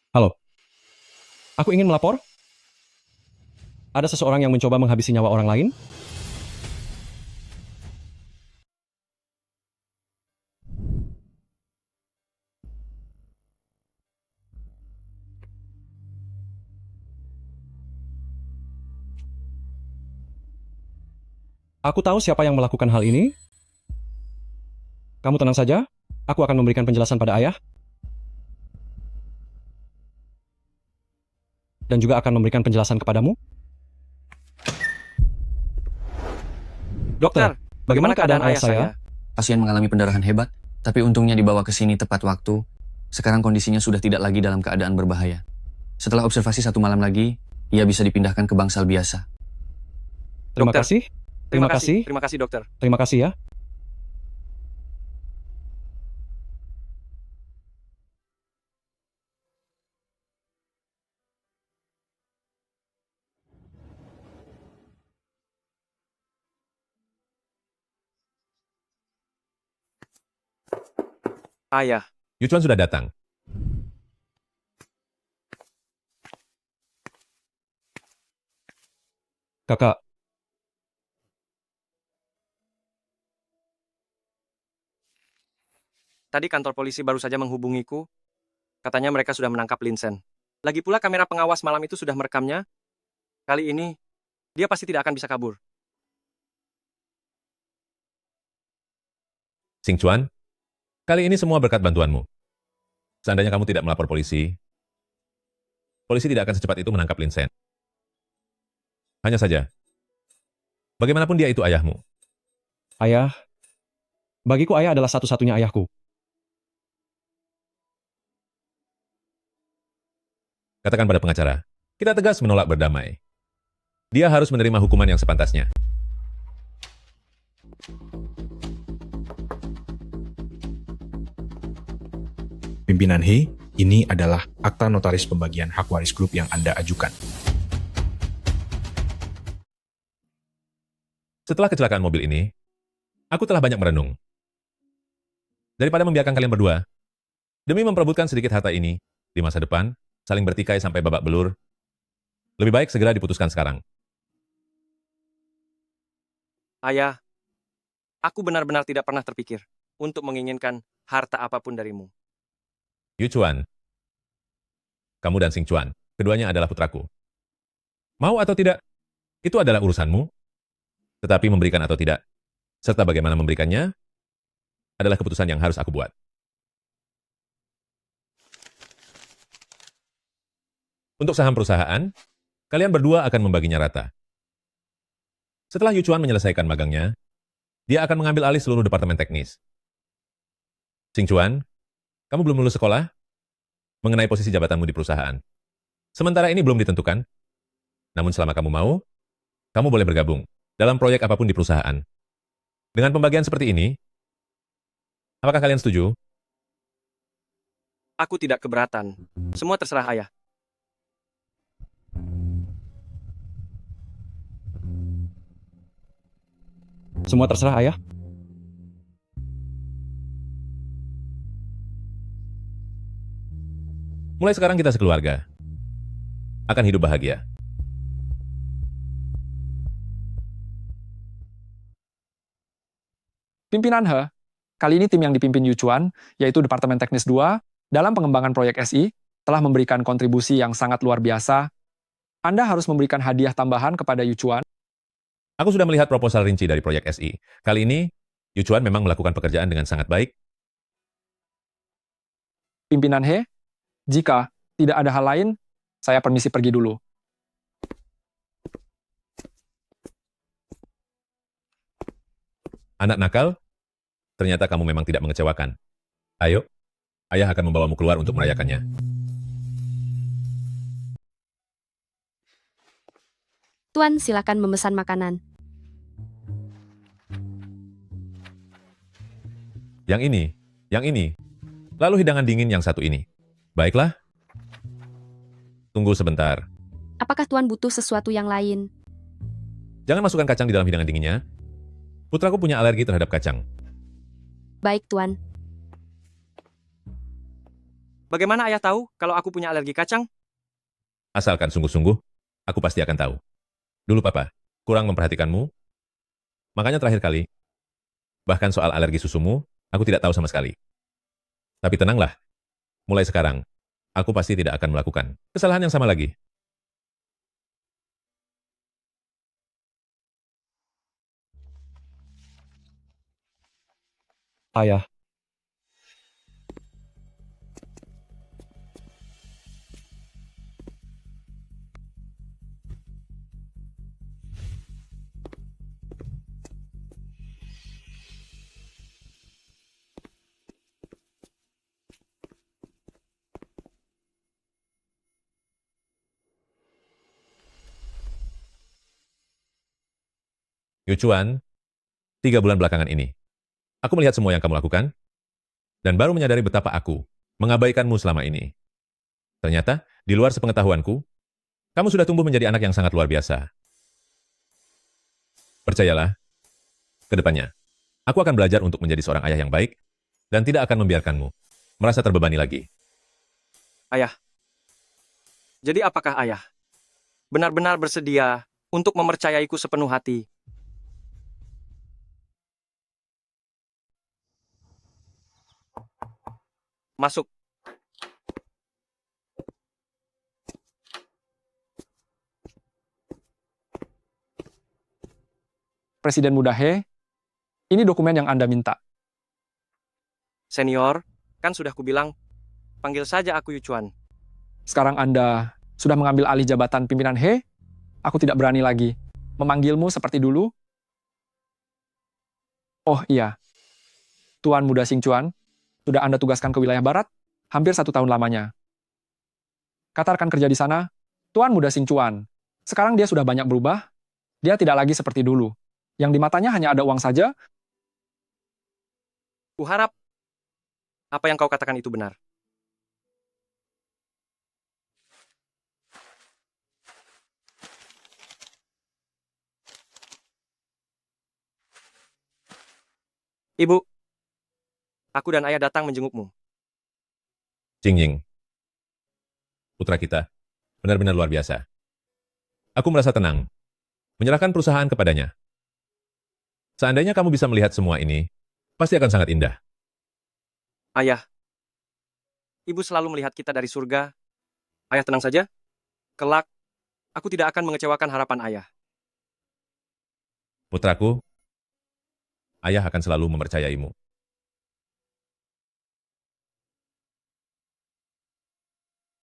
Halo. Aku ingin melapor. Ada seseorang yang mencoba menghabisi nyawa orang lain? Aku tahu siapa yang melakukan hal ini. Kamu tenang saja, aku akan memberikan penjelasan pada ayah. Dan juga akan memberikan penjelasan kepadamu. Dokter, bagaimana keadaan ayah saya? Pasien mengalami pendarahan hebat, tapi untungnya dibawa ke sini tepat waktu. Sekarang kondisinya sudah tidak lagi dalam keadaan berbahaya. Setelah observasi 1 malam lagi, ia bisa dipindahkan ke bangsal biasa. Terima Dokter. kasih. Terima kasih. Terima kasih, dokter. Terima kasih ya. Ayah, Yuchuan sudah datang. Kakak, tadi kantor polisi baru saja menghubungiku. Katanya mereka sudah menangkap Linsen. Lagi pula kamera pengawas malam itu sudah merekamnya. Kali ini, dia pasti tidak akan bisa kabur. Xing Chuan, kali ini semua berkat bantuanmu. Seandainya kamu tidak melapor polisi, polisi tidak akan secepat itu menangkap Linsen. Hanya saja, bagaimanapun dia itu ayahmu. ayah. Bagiku ayah adalah satu-satunya ayahku. Katakan pada pengacara, kita tegas menolak berdamai. Dia harus menerima hukuman yang sepantasnya. Pimpinan He, ini adalah akta notaris pembagian hak waris grup yang Anda ajukan. Setelah kecelakaan mobil ini, aku telah banyak merenung. Daripada membiarkan kalian berdua, demi memperebutkan sedikit harta ini, di masa depan, saling bertikai sampai babak belur, lebih baik segera diputuskan sekarang. Ayah, aku benar-benar tidak pernah terpikir untuk menginginkan harta apapun darimu. Yuchuan, kamu dan Xing Chuan, keduanya adalah putraku. Mau atau tidak, itu adalah urusanmu. Tetapi memberikan atau tidak, serta bagaimana memberikannya, adalah keputusan yang harus aku buat. Untuk saham perusahaan, kalian berdua akan membaginya rata. Setelah Yuchuan menyelesaikan magangnya, dia akan mengambil alih seluruh departemen teknis. Xing Chuan, kamu belum lulus sekolah? Mengenai posisi jabatanmu di perusahaan. Sementara ini belum ditentukan. Namun selama kamu mau, kamu boleh bergabung dalam proyek apapun di perusahaan. Dengan pembagian seperti ini, apakah kalian setuju? Aku tidak keberatan. Semua terserah ayah. Semua terserah ayah. Mulai sekarang kita sekeluarga akan hidup bahagia. Pimpinan He, kali ini tim yang dipimpin Yu Chuan, yaitu Departemen Teknis 2, dalam pengembangan proyek SI, telah memberikan kontribusi yang sangat luar biasa. Anda harus memberikan hadiah tambahan kepada Yu Chuan. Aku sudah melihat proposal rinci dari proyek SI. Kali ini, Yu Chuan memang melakukan pekerjaan dengan sangat baik. Pimpinan He, jika tidak ada hal lain, saya permisi pergi dulu. Anak nakal, ternyata kamu memang tidak mengecewakan. Ayo, ayah akan membawamu keluar untuk merayakannya. Tuan, silakan memesan makanan. Yang ini. Lalu hidangan dingin yang satu ini. Baiklah. Tunggu sebentar. Apakah Tuan butuh sesuatu yang lain? Jangan masukkan kacang di dalam hidangan dinginnya. Putraku punya alergi terhadap kacang. Baik, Tuan. Bagaimana ayah tahu kalau aku punya alergi kacang? Asalkan sungguh-sungguh, aku pasti akan tahu. Dulu papa, kurang memperhatikanmu. Makanya terakhir kali, bahkan soal alergi susumu, aku tidak tahu sama sekali. Tapi tenanglah, mulai sekarang, aku pasti tidak akan melakukan kesalahan yang sama lagi. Ayah. Yu Chuan, 3 bulan belakangan ini, aku melihat semua yang kamu lakukan, dan baru menyadari betapa aku mengabaikanmu selama ini. Ternyata, di luar sepengetahuanku, kamu sudah tumbuh menjadi anak yang sangat luar biasa. Percayalah, ke depannya, aku akan belajar untuk menjadi seorang ayah yang baik, dan tidak akan membiarkanmu merasa terbebani lagi. Ayah. Jadi apakah ayah benar-benar bersedia untuk mempercayaiku sepenuh hati? Masuk. Presiden muda He, ini dokumen yang Anda minta. Senior, kan sudah kubilang, panggil saja aku Yu Chuan. Sekarang Anda sudah mengambil alih jabatan pimpinan He, aku tidak berani lagi memanggilmu seperti dulu. Oh iya, Tuan Muda Xing Chuan, sudah Anda tugaskan ke wilayah barat, hampir 1 tahun lamanya. Kata rekan kerja di sana, Tuan Muda Xing Chuan, sekarang dia sudah banyak berubah, dia tidak lagi seperti dulu. Yang di matanya hanya ada uang saja. Kuharap apa yang kau katakan itu benar. Ibu, aku dan ayah datang menjengukmu. Jingying, putra kita, benar-benar luar biasa. Aku merasa tenang, menyerahkan perusahaan kepadanya. Seandainya kamu bisa melihat semua ini, pasti akan sangat indah. Ayah, ibu selalu melihat kita dari surga. Ayah tenang saja. Kelak, aku tidak akan mengecewakan harapan ayah. Putraku, ayah akan selalu mempercayaimu.